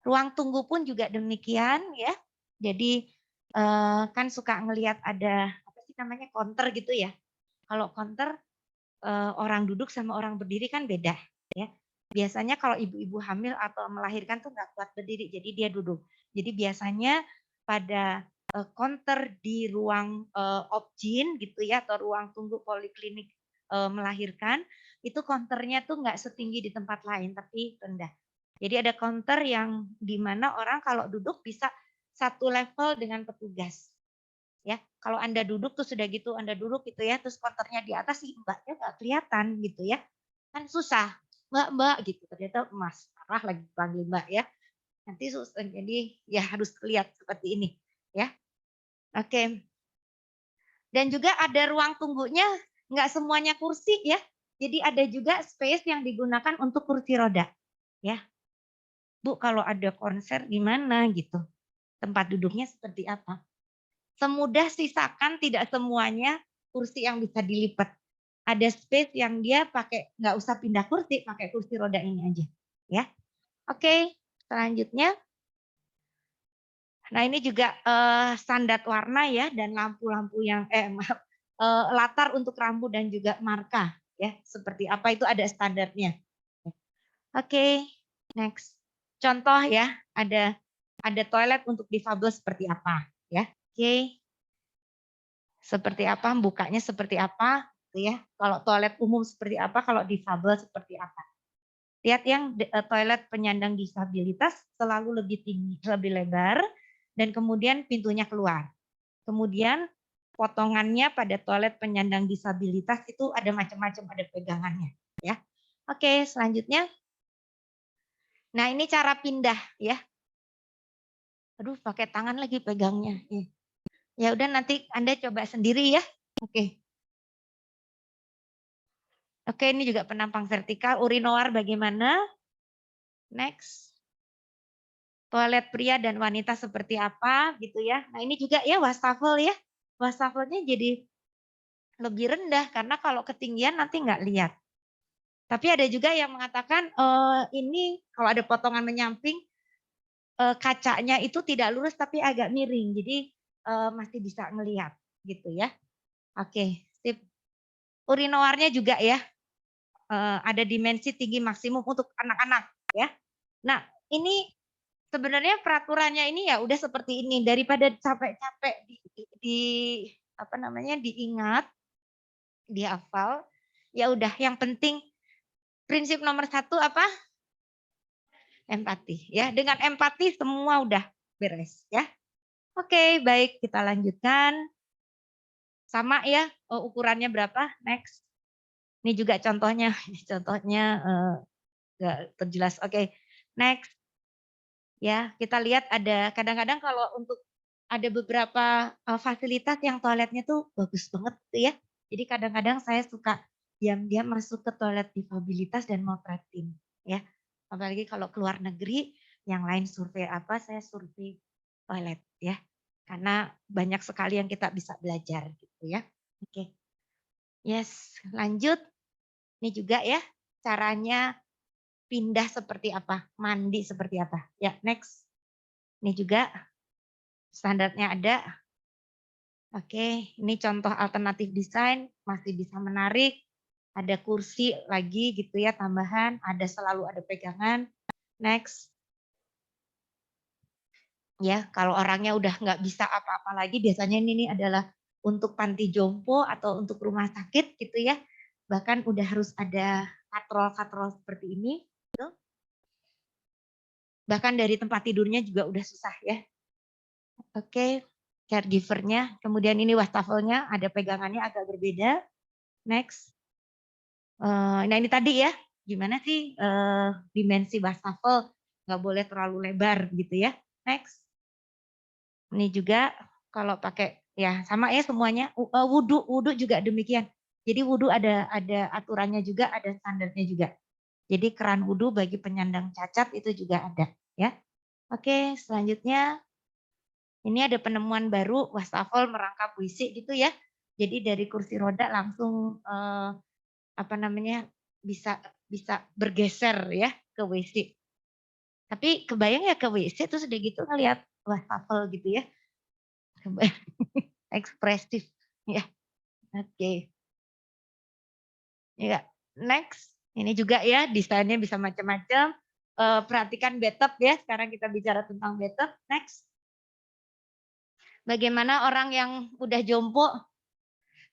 Ruang tunggu pun juga demikian ya. Jadi kan suka ngelihat ada apa sih namanya counter gitu ya. Kalau counter orang duduk sama orang berdiri kan beda ya. Biasanya kalau ibu-ibu hamil atau melahirkan tuh nggak kuat berdiri, jadi dia duduk. Jadi biasanya pada counter di ruang obgyn gitu ya atau ruang tunggu poliklinik melahirkan itu counternya tuh nggak setinggi di tempat lain tapi rendah. Jadi ada counter yang di mana orang kalau duduk bisa satu level dengan petugas. Ya, kalau Anda duduk tuh sudah gitu, Anda duduk gitu ya, terus counternya di atas sih mbaknya nggak kelihatan gitu ya. Kan susah, mbak gitu. Ternyata Mas marah lagi panggil mbak ya. Nanti susah, jadi ya harus lihat seperti ini ya. Oke. Dan juga ada ruang tunggunya, nggak semuanya kursi ya. Jadi ada juga space yang digunakan untuk kursi roda ya. Bu, kalau ada konser gimana gitu? Tempat duduknya seperti apa? Semudah sisakan tidak semuanya kursi yang bisa dilipat. Ada space yang dia pakai nggak usah pindah kursi, pakai kursi roda ini aja, ya. Oke, selanjutnya. Nah, ini juga standar warna ya dan lampu-lampu yang latar untuk rambu dan juga marka ya. Seperti apa itu ada standarnya. Oke, next. Contoh ya, ada toilet untuk difabel seperti apa ya. Oke. Seperti apa, bukanya seperti apa gitu ya. Kalau toilet umum seperti apa, kalau difabel seperti apa. Lihat yang toilet penyandang disabilitas selalu lebih tinggi, lebih lebar dan kemudian pintunya keluar. Kemudian potongannya pada toilet penyandang disabilitas itu ada macam-macam, ada pegangannya ya. Oke, selanjutnya. Nah, ini cara pindah ya. Aduh, pakai tangan lagi pegangnya. Ya udah nanti Anda coba sendiri ya. Oke. Oke, ini juga penampang vertikal. Urinoir bagaimana? Next. Toilet pria dan wanita seperti apa gitu ya. Nah, ini juga ya wastafel ya. Wastafelnya jadi lebih rendah karena kalau ketinggian nanti nggak lihat. Tapi ada juga yang mengatakan ini kalau ada potongan menyamping kacanya itu tidak lurus tapi agak miring. Jadi masih bisa ngelihat gitu ya. Oke, sip. Urinoirnya juga ya. Ada dimensi tinggi maksimum untuk anak-anak ya. Nah, ini sebenarnya peraturannya ini ya udah seperti ini daripada capek-capek diingat, dihafal. Ya udah yang penting prinsip nomor 1 apa? Empati ya. Dengan empati semua udah beres ya. Oke, baik kita lanjutkan. Sama ya, ukurannya berapa? Next. Ini juga contohnya, nggak terjelas. Oke, next. Ya, kita lihat ada kadang-kadang kalau untuk ada beberapa fasilitas yang toiletnya tuh bagus banget tuh ya. Jadi kadang-kadang saya suka diam-diam masuk ke toilet difabilitas dan malpraktik ya. Apalagi kalau keluar negeri, yang lain survei apa, saya survei toilet ya. Karena banyak sekali yang kita bisa belajar gitu ya. Oke. Yes, lanjut. Ini juga ya caranya pindah seperti apa, mandi seperti apa. Ya, next. Ini juga standarnya ada. Oke, ini contoh alternatif desain, masih bisa menarik. Ada kursi lagi gitu ya tambahan, selalu ada pegangan. Next. Ya, kalau orangnya udah nggak bisa apa-apa lagi, biasanya ini adalah untuk panti jompo atau untuk rumah sakit gitu ya. Bahkan udah harus ada katrol-katrol seperti ini. Gitu. Bahkan dari tempat tidurnya juga udah susah ya. Oke, caregivernya. Kemudian ini wastafelnya, ada pegangannya agak berbeda. Next. Nah ini tadi ya, gimana sih dimensi wastafel, nggak boleh terlalu lebar gitu ya. Next. Ini juga kalau pakai ya sama ya semuanya. Wudhu juga demikian. Jadi wudhu ada aturannya juga, ada standarnya juga. Jadi keran wudhu bagi penyandang cacat itu juga ada ya. Oke, selanjutnya ini ada penemuan baru wastafel merangkap WC gitu ya. Jadi dari kursi roda langsung bisa bergeser ya ke WC. Tapi kebayang ya ke WC terus udah gitu ngelihat wastafel gitu ya. Ekspresif ya. Oke. Ya, next. Ini juga ya desainnya bisa macam-macam. Perhatikan bathtub ya. Sekarang kita bicara tentang bathtub. Next. Bagaimana orang yang udah jompo,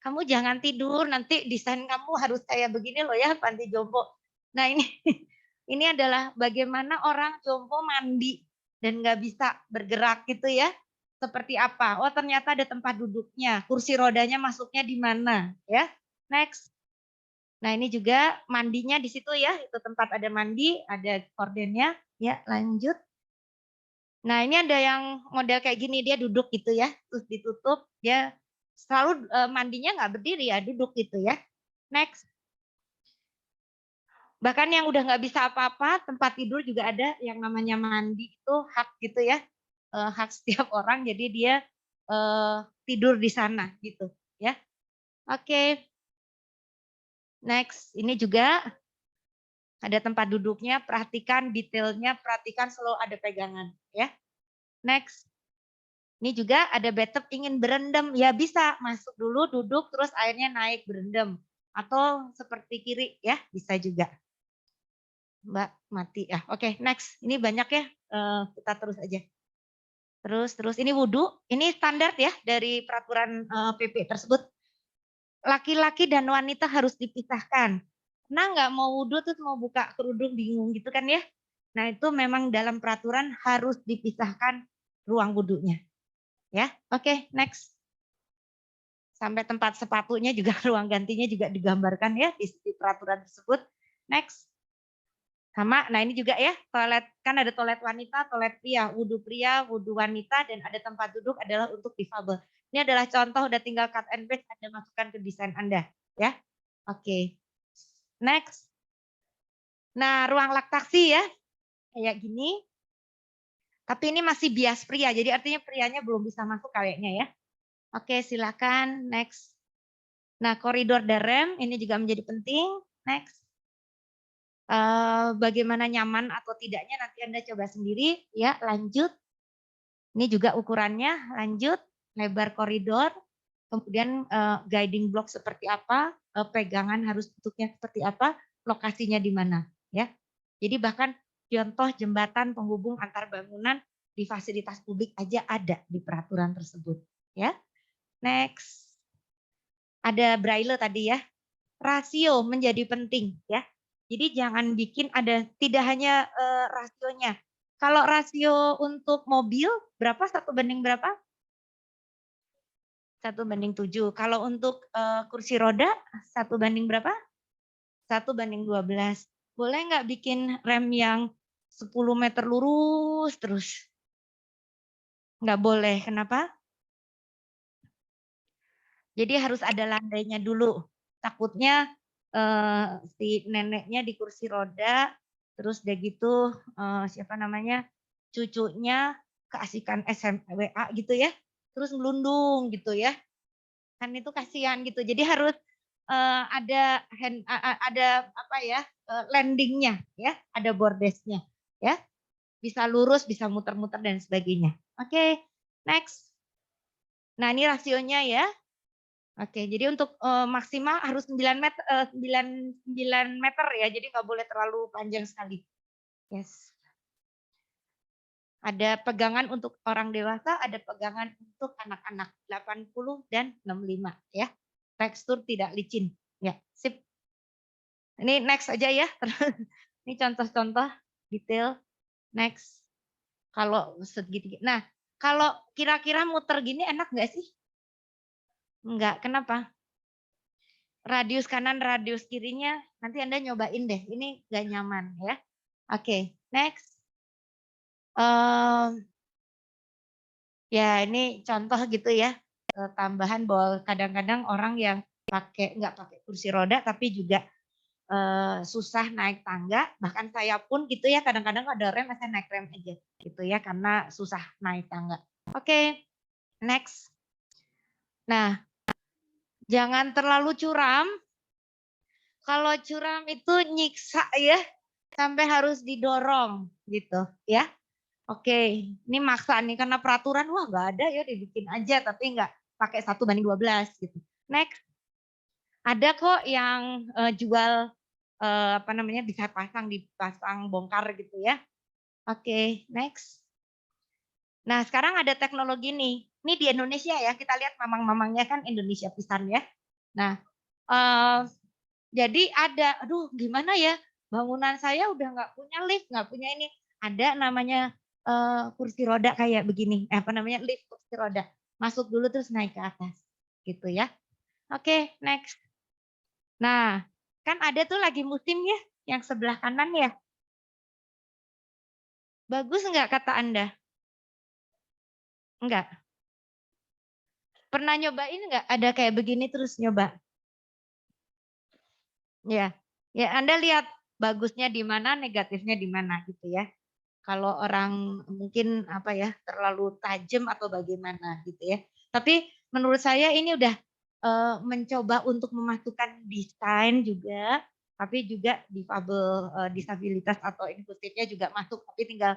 kamu jangan tidur, nanti desain kamu harus kayak begini loh ya, panti jompo. Nah ini ini adalah bagaimana orang jompo mandi dan nggak bisa bergerak gitu ya. Seperti apa? Oh ternyata ada tempat duduknya, kursi rodanya masuknya di mana ya. Next. Nah ini juga mandinya di situ ya, itu tempat ada mandi, ada kordennya. Ya lanjut. Nah ini ada yang model kayak gini, dia duduk gitu ya, terus ditutup, dia selalu mandinya nggak berdiri ya, duduk gitu ya. Next. Bahkan yang udah nggak bisa apa-apa, tempat tidur juga ada yang namanya mandi itu hak gitu ya, hak setiap orang, jadi dia tidur di sana gitu ya. Oke. Next, ini juga ada tempat duduknya, perhatikan detailnya, perhatikan selalu ada pegangan ya. Next. Ini juga ada bathtub ingin berendam, ya bisa masuk dulu duduk terus airnya naik berendam atau seperti kiri ya, bisa juga. Mbak mati ya. Oke, next. Ini banyak ya. Kita terus aja. Terus ini wudhu, ini standar ya dari peraturan PP tersebut. Laki-laki dan wanita harus dipisahkan. Nah nggak mau wudhu terus mau buka kerudung bingung gitu kan ya. Nah itu memang dalam peraturan harus dipisahkan ruang wudhunya. Ya, oke, next. Sampai tempat sepatunya juga ruang gantinya juga digambarkan ya di peraturan tersebut. Next. Sama, nah ini juga ya, toilet, kan ada toilet wanita, toilet pria, wudhu wanita, dan ada tempat duduk adalah untuk difabel. Ini adalah contoh, udah tinggal cut and paste, Anda masukkan ke desain Anda. Ya, oke. Next. Nah, ruang laktasi ya, kayak gini. Tapi ini masih bias pria, jadi artinya prianya belum bisa masuk kayaknya ya. Oke, silakan, next. Nah, koridor darem, ini juga menjadi penting. Next. Bagaimana nyaman atau tidaknya nanti Anda coba sendiri ya, lanjut. Ini juga ukurannya, lanjut, lebar koridor, kemudian guiding block seperti apa, pegangan harus bentuknya seperti apa, lokasinya di mana ya. Jadi bahkan contoh jembatan penghubung antar bangunan di fasilitas publik aja ada di peraturan tersebut ya. Next. Ada braille tadi ya. Rasio menjadi penting ya. Jadi jangan bikin ada tidak hanya rasionya. Kalau rasio untuk mobil berapa? 1 banding berapa? 1:7. Kalau untuk kursi roda 1 banding berapa? 1:12. Boleh nggak bikin rem yang 10 meter lurus terus? Nggak boleh. Kenapa? Jadi harus ada landainya dulu. Takutnya si neneknya di kursi roda, terus udah gitu siapa namanya cucunya keasikan WA gitu ya, terus ngelundung gitu ya, kan itu kasihan gitu. Jadi harus ada ada apa ya landingnya ya, ada bordesnya ya, bisa lurus, bisa muter-muter dan sebagainya. Oke, next. Nah ini rasionya ya. Oke, jadi untuk maksimal harus 9 meter, 9 meter ya, jadi nggak boleh terlalu panjang sekali. Yes. Ada pegangan untuk orang dewasa, ada pegangan untuk anak-anak 80 dan 65 ya. Tekstur tidak licin. Ya, sip. Ini next aja ya. Ini contoh-contoh detail. Next. Kalau segitiga. Nah, kalau kira-kira muter gini enak nggak sih? Enggak, kenapa? Radius kanan, radius kirinya, nanti Anda nyobain deh. Ini nggak nyaman ya. Oke, next. Ya ini contoh gitu ya. Tambahan bahwa kadang-kadang orang yang nggak pakai kursi roda tapi juga susah naik tangga. Bahkan saya pun gitu ya, kadang-kadang ada rem, saya naik rem aja gitu ya, karena susah naik tangga. Oke, next. Nah, jangan terlalu curam. Kalau curam itu nyiksa ya, sampai harus didorong gitu ya. Oke, ini maksa nih karena peraturan wah nggak ada ya dibikin aja tapi nggak pakai 1:12 gitu. Next. Ada kok yang jual apa namanya bisa dipasang bongkar gitu ya. Oke, next. Nah, sekarang ada teknologi nih. Ini di Indonesia ya, kita lihat mamang-mamangnya kan Indonesia pisan ya. Nah, jadi ada, aduh gimana ya, bangunan saya udah nggak punya lift, nggak punya ini. Ada namanya kursi roda kayak begini, apa namanya lift kursi roda. Masuk dulu terus naik ke atas, gitu ya. Oke, next. Nah, kan ada tuh lagi musim ya, yang sebelah kanan ya. Bagus nggak kata Anda? Enggak. Pernah nyobain nggak ada kayak begini terus nyoba? Ya, ya Anda lihat bagusnya di mana, negatifnya di mana gitu ya. Kalau orang mungkin apa ya terlalu tajam atau bagaimana gitu ya. Tapi menurut saya ini udah mencoba untuk memasukkan desain juga, tapi juga difabel, disabilitas atau inklusifnya juga masuk, tapi tinggal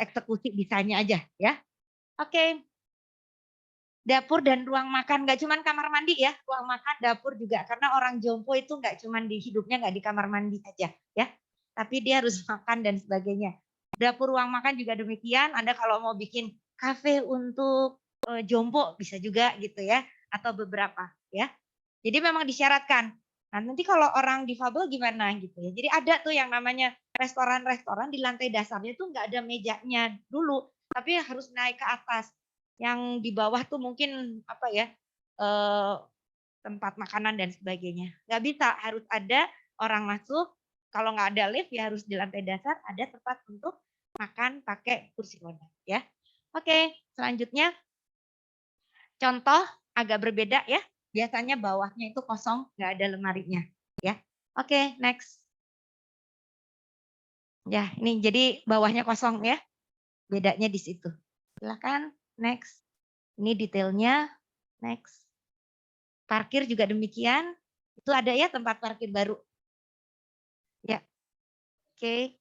eksekusi desainnya aja ya. Oke. Dapur dan ruang makan, nggak cuma kamar mandi ya, ruang makan, dapur juga. Karena orang jompo itu nggak cuma di hidupnya nggak di kamar mandi aja ya, tapi dia harus makan dan sebagainya. Dapur ruang makan juga demikian. Anda kalau mau bikin kafe untuk jompo bisa juga gitu ya, atau beberapa ya. Jadi memang disyaratkan. Nah nanti kalau orang difabel gimana gitu ya. Jadi ada tuh yang namanya restoran-restoran di lantai dasarnya tuh nggak ada mejanya dulu, tapi harus naik ke atas. Yang di bawah tuh mungkin apa ya tempat makanan dan sebagainya. Nggak bisa, harus ada orang masuk. Kalau nggak ada lift ya harus di lantai dasar ada tempat untuk makan pakai kursi roda ya. Oke, selanjutnya contoh agak berbeda ya. Biasanya bawahnya itu kosong, nggak ada lemarinya ya. Oke, next. Ya, ini jadi bawahnya kosong ya. Bedanya di situ. Silakan next. Ini detailnya. Next. Parkir juga demikian. Itu ada ya tempat parkir baru. Ya. Oke.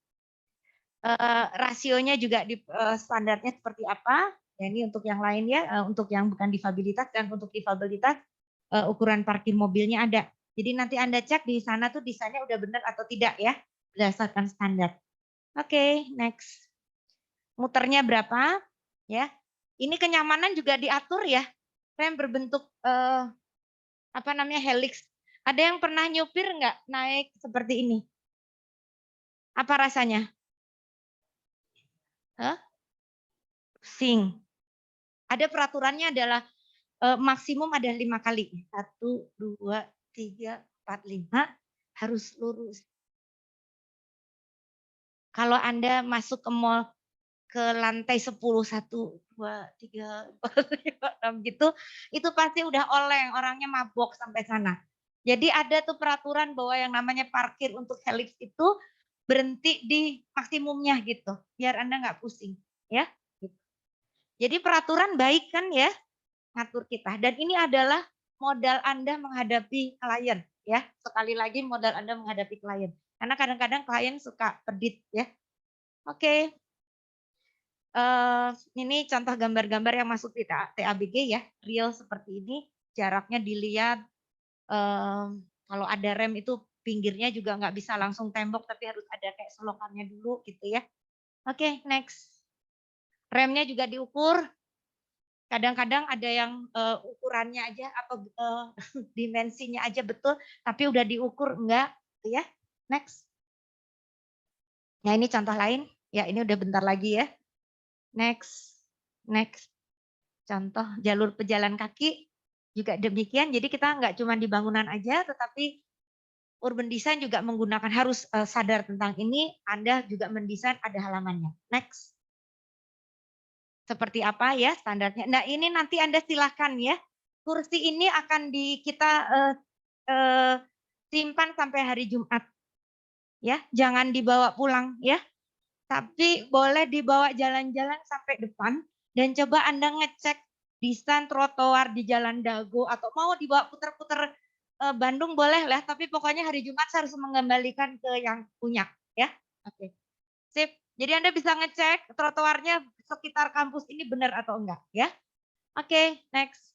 Rasionya juga di standarnya seperti apa? Ya, ini untuk yang lain ya, untuk yang bukan difabilitas dan untuk difabilitas ukuran parkir mobilnya ada. Jadi nanti Anda cek di sana tuh desainnya udah benar atau tidak ya, berdasarkan standar. Oke, next. Muternya berapa? Ya. Ini kenyamanan juga diatur ya. Rem berbentuk apa namanya helix. Ada yang pernah nyupir nggak naik seperti ini? Apa rasanya? Hah? Sing. Ada peraturannya adalah maksimum ada 5 kali. 1, 2, 3, 4, 5 harus lurus. Kalau Anda masuk ke mall ke lantai 10, 1, 2, 3, 4, 5, 6 gitu, itu pasti udah oleng, orangnya mabok sampai sana. Jadi ada tuh peraturan bahwa yang namanya parkir untuk helix itu berhenti di maksimumnya gitu, biar Anda nggak pusing, ya. Gitu. Jadi peraturan baik kan ya, ngatur kita. Dan ini adalah modal Anda menghadapi klien, ya. Sekali lagi modal Anda menghadapi klien. Karena kadang-kadang klien suka pedit, ya. Oke. Ini contoh gambar-gambar yang masuk di TABG ya, real seperti ini, jaraknya dilihat. Kalau ada rem itu pinggirnya juga nggak bisa langsung tembok, tapi harus ada kayak selokannya dulu gitu ya. Oke, next. Remnya juga diukur. Kadang-kadang ada yang ukurannya aja atau dimensinya aja betul, tapi udah diukur enggak, gitu ya. Next. Nah ini contoh lain, ya ini udah bentar lagi ya. Next, next. Contoh jalur pejalan kaki juga demikian. Jadi kita nggak cuma di bangunan aja, tetapi urban design juga menggunakan harus sadar tentang ini. Anda juga mendesain ada halamannya. Next. Seperti apa ya standarnya? Nah ini nanti Anda silakan ya. Kursi ini akan kita simpan sampai hari Jumat. Ya, jangan dibawa pulang ya. Tapi boleh dibawa jalan-jalan sampai depan dan coba Anda ngecek desain trotoar di Jalan Dago atau mau dibawa putar-putar Bandung boleh lah, tapi pokoknya hari Jumat saya harus mengembalikan ke yang punya ya. Oke. Sip. Jadi Anda bisa ngecek trotoarnya sekitar kampus ini benar atau enggak ya. Oke, next.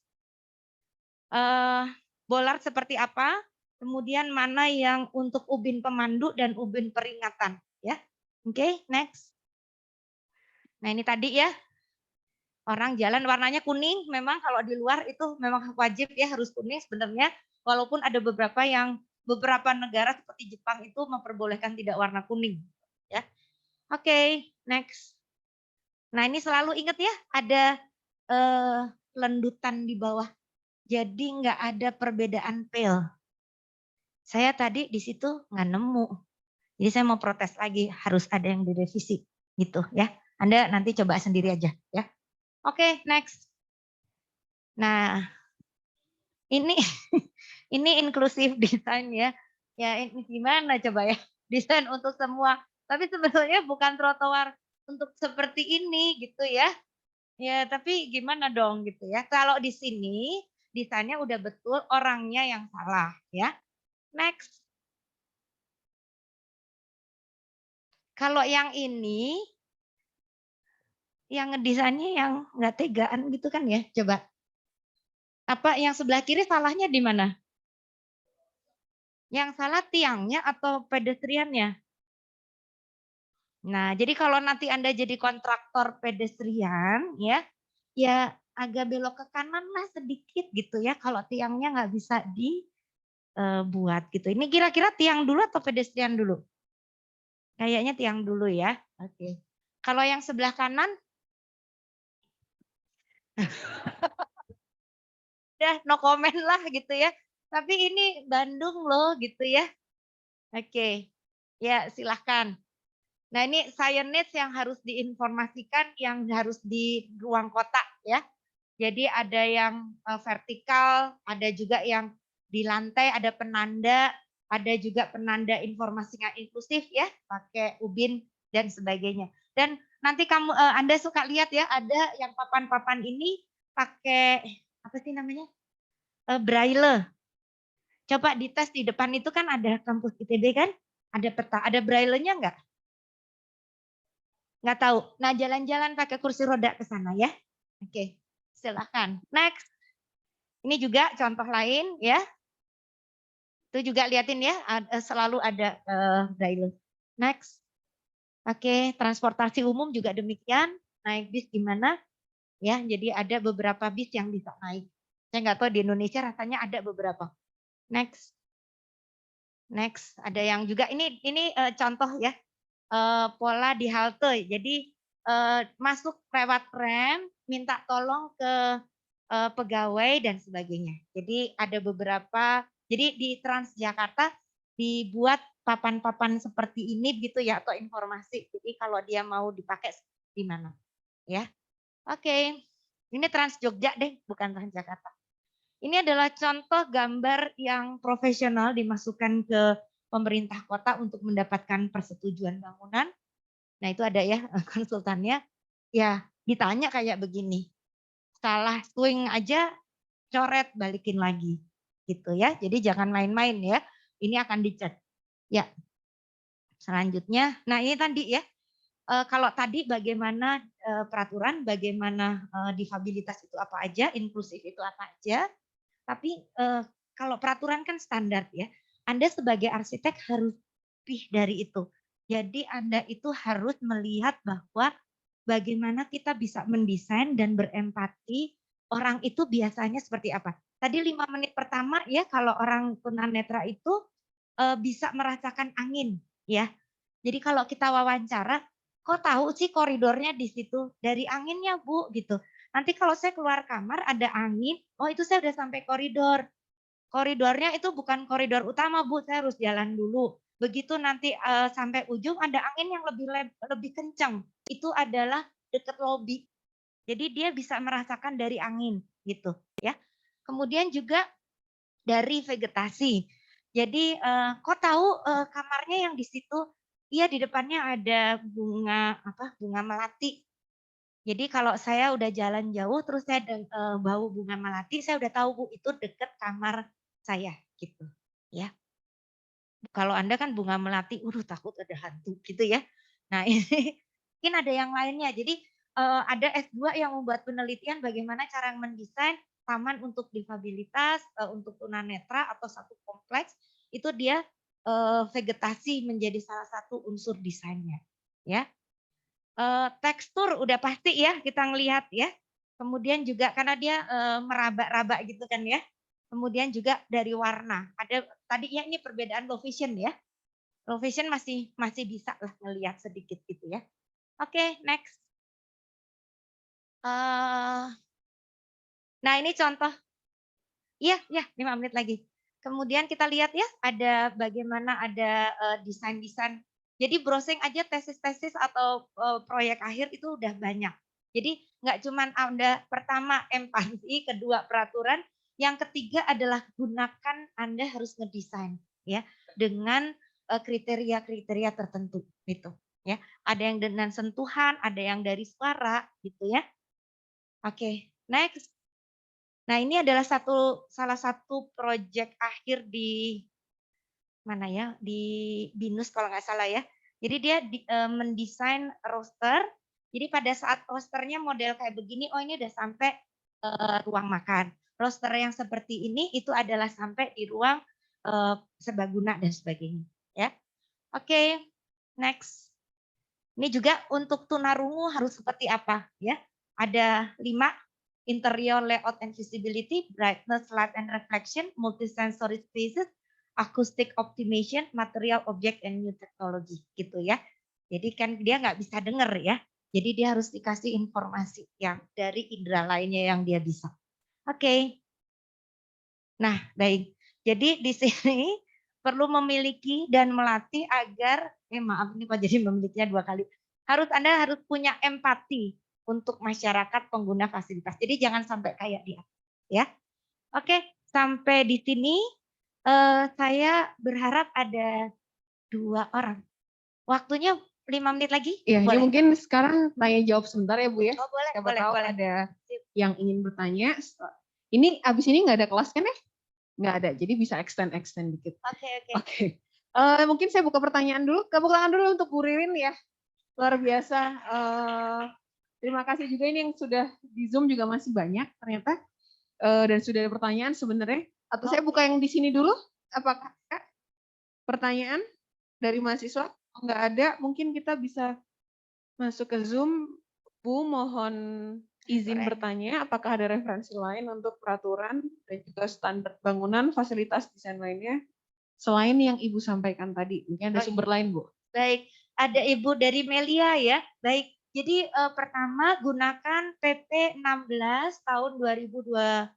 Bolar seperti apa? Kemudian mana yang untuk ubin pemandu dan ubin peringatan ya. Oke, next. Nah ini tadi ya, orang jalan warnanya kuning, memang kalau di luar itu memang wajib ya harus kuning sebenarnya, walaupun ada beberapa negara seperti Jepang itu memperbolehkan tidak warna kuning. Ya, oke, next. Nah ini selalu ingat ya, ada lendutan di bawah, jadi nggak ada perbedaan pel. Saya tadi di situ nggak nemu, jadi saya mau protes lagi, harus ada yang direvisi gitu ya. Anda nanti coba sendiri aja ya. Oke, next. Nah, ini ini inklusif desain ya. Ya ini gimana coba ya? Desain untuk semua. Tapi sebetulnya bukan trotoar untuk seperti ini gitu ya. Ya, tapi gimana dong gitu ya. Kalau di sini desainnya udah betul, orangnya yang salah ya. Next. Kalau yang ini yang ngedesainnya yang nggak tegaan gitu kan ya. Coba. Apa yang sebelah kiri salahnya di mana? Yang salah tiangnya atau pedestriannya? Nah, jadi kalau nanti Anda jadi kontraktor pedestrian, ya agak belok ke kanan lah sedikit gitu ya. Kalau tiangnya nggak bisa dibuat gitu. Ini kira-kira tiang dulu atau pedestrian dulu? Kayaknya tiang dulu ya. Oke. Kalau yang sebelah kanan, udah no comment lah gitu ya. Tapi ini Bandung loh gitu ya. Oke, ya silahkan. Nah ini signage yang harus diinformasikan, yang harus di ruang kotak ya. Jadi ada yang vertikal, ada juga yang di lantai, ada penanda, ada juga penanda informasi yang inklusif ya, pakai ubin dan sebagainya. Dan nanti Anda suka lihat ya, ada yang papan-papan ini pakai apa sih namanya? Braille. Coba dites di depan itu kan ada kampus ITB kan? Ada peta, ada braille-nya enggak? Nggak tahu. Nah, jalan-jalan pakai kursi roda ke sana ya. Oke, silakan. Next. Ini juga contoh lain ya. Itu juga liatin ya, selalu ada braille. Next. Oke, transportasi umum juga demikian. Naik bis gimana? Ya, jadi ada beberapa bis yang bisa naik. Saya nggak tahu di Indonesia rasanya ada beberapa. Next. Next, ada yang juga ini contoh ya. Pola di halte. Jadi masuk lewat rem, minta tolong ke pegawai dan sebagainya. Jadi ada beberapa, jadi di Transjakarta dibuat papan-papan seperti ini gitu ya, atau informasi. Jadi kalau dia mau dipakai di mana, ya. Oke, ini Trans Jogja deh, bukan Transjakarta. Ini adalah contoh gambar yang profesional dimasukkan ke pemerintah kota untuk mendapatkan persetujuan bangunan. Nah itu ada ya konsultannya. Ya ditanya kayak begini. Salah swing aja coret balikin lagi. Gitu ya. Jadi jangan main-main ya. Ini akan dicek. Ya. Selanjutnya. Nah ini tadi ya. Kalau tadi bagaimana peraturan, bagaimana difabilitas itu apa aja, inklusif itu apa aja. Tapi kalau peraturan kan standar ya. Anda sebagai arsitek harus lebih dari itu. Jadi Anda itu harus melihat bahwa bagaimana kita bisa mendesain dan berempati orang itu biasanya seperti apa. Tadi 5 menit pertama ya kalau orang tunanetra itu bisa merasakan angin ya. Jadi kalau kita wawancara, kok tahu sih koridornya di situ? Dari anginnya Bu gitu. Nanti kalau saya keluar kamar ada angin, oh itu saya udah sampai koridor. Koridornya itu bukan koridor utama Bu, saya harus jalan dulu. Begitu nanti sampai ujung ada angin yang lebih kencang. Itu adalah dekat lobi. Jadi dia bisa merasakan dari angin gitu ya. Kemudian juga dari vegetasi. Jadi kok tahu kamarnya yang di situ? Iya di depannya ada bunga melati. Jadi kalau saya udah jalan jauh terus saya bau bunga melati, saya udah tahu Bu itu dekat kamar saya gitu ya. Kalau Anda kan bunga melati, takut ada hantu gitu ya. Nah ini mungkin ada yang lainnya. Jadi ada S2 yang membuat penelitian bagaimana cara mendesain taman untuk difabilitas, untuk tunanetra atau satu kompleks itu dia vegetasi menjadi salah satu unsur desainnya ya. Tekstur udah pasti ya kita ngelihat ya. Kemudian juga karena dia meraba-raba gitu kan ya. Kemudian juga dari warna. Ada tadi ya ini perbedaan low vision ya. Low vision masih bisa lah ngelihat sedikit gitu ya. Oke, next. Nah ini contoh. Iya, 5 menit lagi. Kemudian kita lihat ya ada bagaimana ada desain-desain. Jadi browsing aja tesis-tesis atau proyek akhir itu udah banyak. Jadi nggak cuman Anda pertama empati, kedua peraturan, yang ketiga adalah gunakan Anda harus ngedesain ya dengan kriteria-kriteria tertentu gitu ya. Ada yang dengan sentuhan, ada yang dari suara gitu ya. Oke, next. Nah, ini adalah salah satu proyek akhir di mana ya? Di BINUS kalau nggak salah ya. Jadi dia mendesain roster. Jadi pada saat rosternya model kayak begini, oh ini udah sampai ruang makan. Roster yang seperti ini itu adalah sampai di ruang serbaguna dan sebagainya. Ya, oke, next. Ini juga untuk tunarungu harus seperti apa ya? Ada 5. Interior layout and visibility, brightness, light and reflection, multisensory spaces, acoustic optimization, material object and new technology gitu ya. Jadi kan dia nggak bisa dengar ya. Jadi dia harus dikasih informasi yang dari indera lainnya yang dia bisa. Oke. Nah, baik. Jadi di sini perlu memiliki dan melatih agar maaf ini kok jadi memilikinya 2 kali. Anda harus punya empati untuk masyarakat pengguna fasilitas. Jadi jangan sampai kayak dia, ya. Oke, sampai di sini saya berharap ada 2 orang. Waktunya 5 menit lagi? Ya, ini Boleh? mungkin sekarang tanya jawab sebentar ya Bu ya. Oh, boleh, Siapa boleh, tahu boleh. ada yang ingin bertanya. Ini abis ini nggak ada kelas kan ya? Nggak ada, jadi bisa extend dikit. Oke. Mungkin saya buka pertanyaan dulu. Tepuk tangan dulu untuk Bu Ririn ya. Luar biasa. Terima kasih juga ini yang sudah di Zoom juga masih banyak ternyata. Dan sudah ada pertanyaan sebenarnya. Atau saya buka yang di sini dulu? Apakah pertanyaan dari mahasiswa? Nggak ada, mungkin kita bisa masuk ke Zoom. Bu, mohon izin bertanya, apakah ada referensi lain untuk peraturan dan juga standar bangunan, fasilitas desain lainnya, selain yang Ibu sampaikan tadi? Mungkin ada sumber lain, Bu. Baik, ada Ibu dari Melia ya. Baik, jadi pertama gunakan PP 16 tahun 2022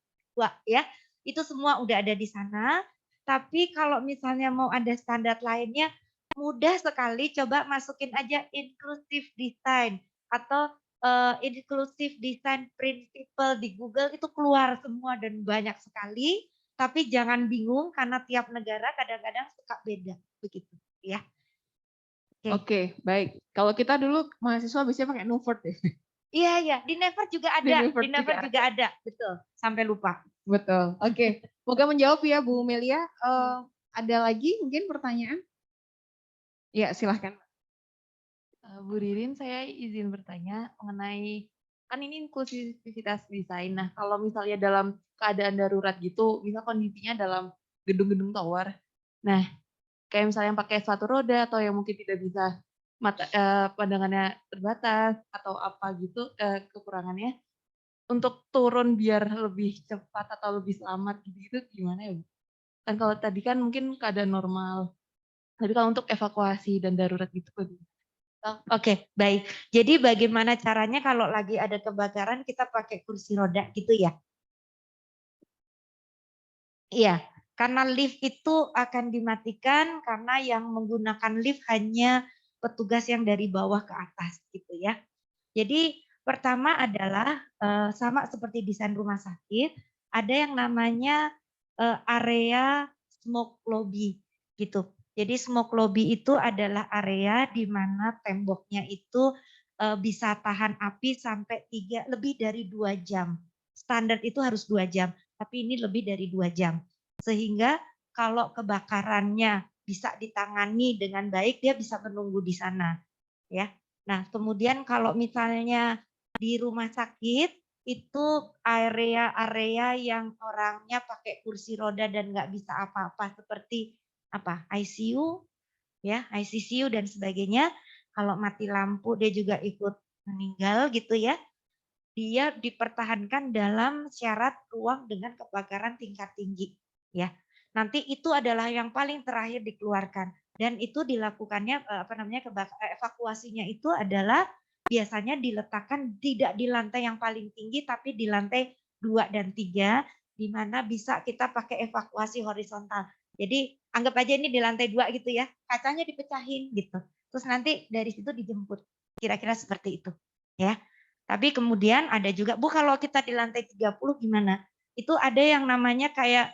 ya. Itu semua udah ada di sana. Tapi kalau misalnya mau ada standar lainnya, mudah sekali, coba masukin aja inclusive design atau inclusive design principle di Google itu keluar semua dan banyak sekali. Tapi jangan bingung karena tiap negara kadang-kadang suka beda begitu ya. Oke, baik. Kalau kita dulu mahasiswa biasanya pakai Nuvert deh. Iya, di Never juga Di ada, Never di Never juga juga ada, betul. Sampai lupa. Betul. Oke. Semoga menjawab ya Bu Melia. Ada lagi mungkin pertanyaan? Ya, silahkan. Bu Ririn, saya izin bertanya mengenai kan ini inklusivitas desain. Nah, kalau misalnya dalam keadaan darurat gitu, misal kondisinya dalam gedung-gedung tower. Nah, kayak misalnya yang pakai sepatu roda atau yang mungkin tidak bisa pandangannya terbatas atau apa gitu kekurangannya untuk turun biar lebih cepat atau lebih selamat gitu gimana ya Bu? Kan kalau tadi kan mungkin keadaan normal. Tapi kalau untuk evakuasi dan darurat gitu bagaimana? Oke, baik. Jadi bagaimana caranya kalau lagi ada kebakaran kita pakai kursi roda gitu ya? Iya, karena lift itu akan dimatikan karena yang menggunakan lift hanya petugas yang dari bawah ke atas gitu ya. Jadi pertama adalah sama seperti desain rumah sakit, ada yang namanya area smoke lobby gitu. Jadi smoke lobby itu adalah area di mana temboknya itu bisa tahan api sampai lebih dari 2 jam. Standar itu harus 2 jam, tapi ini lebih dari 2 jam. Sehingga kalau kebakarannya bisa ditangani dengan baik, dia bisa menunggu di sana. Ya. Nah, kemudian kalau misalnya di rumah sakit itu area-area yang orangnya pakai kursi roda dan nggak bisa apa-apa seperti apa ICU ya ICCU dan sebagainya. Kalau mati lampu dia juga ikut meninggal gitu ya. Dia dipertahankan dalam syarat ruang dengan kebakaran tingkat tinggi ya. Nanti itu adalah yang paling terakhir dikeluarkan dan itu dilakukannya evakuasinya itu adalah biasanya diletakkan tidak di lantai yang paling tinggi tapi di lantai 2 dan 3 di mana bisa kita pakai evakuasi horizontal. Jadi anggap aja ini di lantai 2 gitu ya, kacanya dipecahin gitu. Terus nanti dari situ dijemput. Kira-kira seperti itu ya. Tapi kemudian ada juga, Bu kalau kita di lantai 30 gimana? Itu ada yang namanya kayak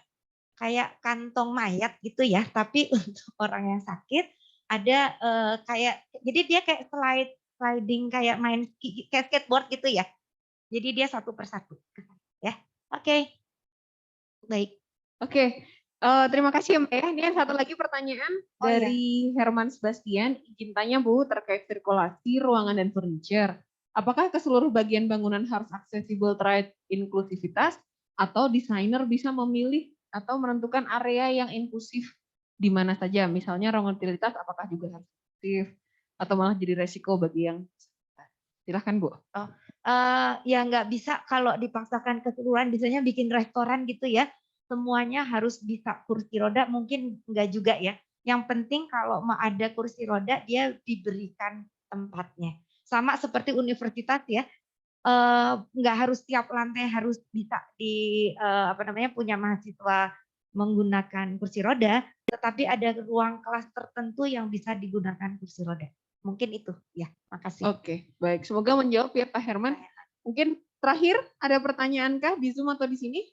kantong mayat gitu ya, tapi untuk orang yang sakit ada kayak jadi dia kayak sliding kayak main kayak skateboard gitu ya. Jadi dia satu persatu ya. Oke. Baik. Oke. Terima kasih ya Mbak ya. Ini ada satu lagi pertanyaan Oh, iya. dari Herman Sebastian. Izin tanya Bu terkait sirkulasi ruangan dan furniture. Apakah ke seluruh bagian bangunan harus aksesibel terkait inklusivitas atau desainer bisa memilih atau menentukan area yang inklusif di mana saja? Misalnya ruang utilitas apakah juga harus inklusif atau malah jadi resiko bagi yang silahkan Bu. Ya nggak bisa kalau dipaksakan keseluruhan, biasanya bikin restoran gitu ya. Semuanya harus bisa kursi roda, mungkin enggak juga ya. Yang penting kalau mau ada kursi roda, dia diberikan tempatnya. Sama seperti universitas ya, nggak harus tiap lantai harus bisa punya mahasiswa menggunakan kursi roda, tetapi ada ruang kelas tertentu yang bisa digunakan kursi roda. Mungkin itu ya, makasih. Oke, baik. Semoga menjawab ya Pak Herman. Mungkin terakhir ada pertanyaankah di Zoom atau di sini?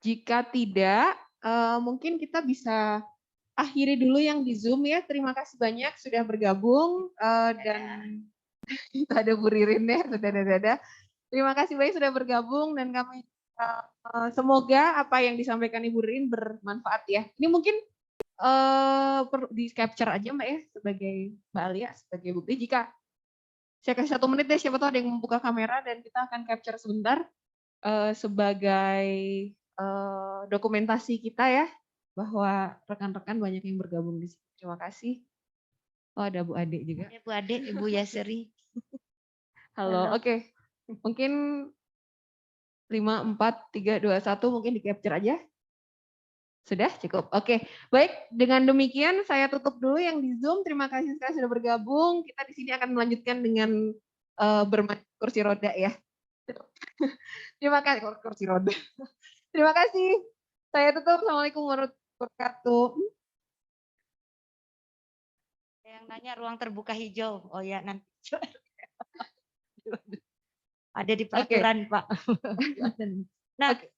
Jika tidak, mungkin kita bisa akhiri dulu yang di Zoom ya. Terima kasih banyak sudah bergabung dan kita ada Bu Ririn ya, sudah ada. Terima kasih banyak sudah bergabung dan kami semoga apa yang disampaikan Ibu Ririn bermanfaat ya. Ini mungkin di capture aja Mbak ya sebagai Mbak Alia sebagai bukti. Jika saya kasih 1 menit deh, siapa tahu ada yang membuka kamera dan kita akan capture sebentar sebagai dokumentasi kita ya bahwa rekan-rekan banyak yang bergabung di sini. Terima kasih. Oh ada Bu Ade juga. Ya, Bu Ade, Ibu Yaseri. Halo, oke. Mungkin 5, 4, 3, 2, 1 mungkin di capture aja. Sudah cukup. Oke, baik. Dengan demikian saya tutup dulu yang di Zoom. Terima kasih sekali sudah bergabung. Kita di sini akan melanjutkan dengan bermain kursi roda ya. Terima kasih kursi roda. Terima kasih. Saya tutup. Assalamualaikum warahmatullahi wabarakatuh. Yang nanya ruang terbuka hijau. Oh ya nanti. Ada di peraturan, Pak. Nah, Oke.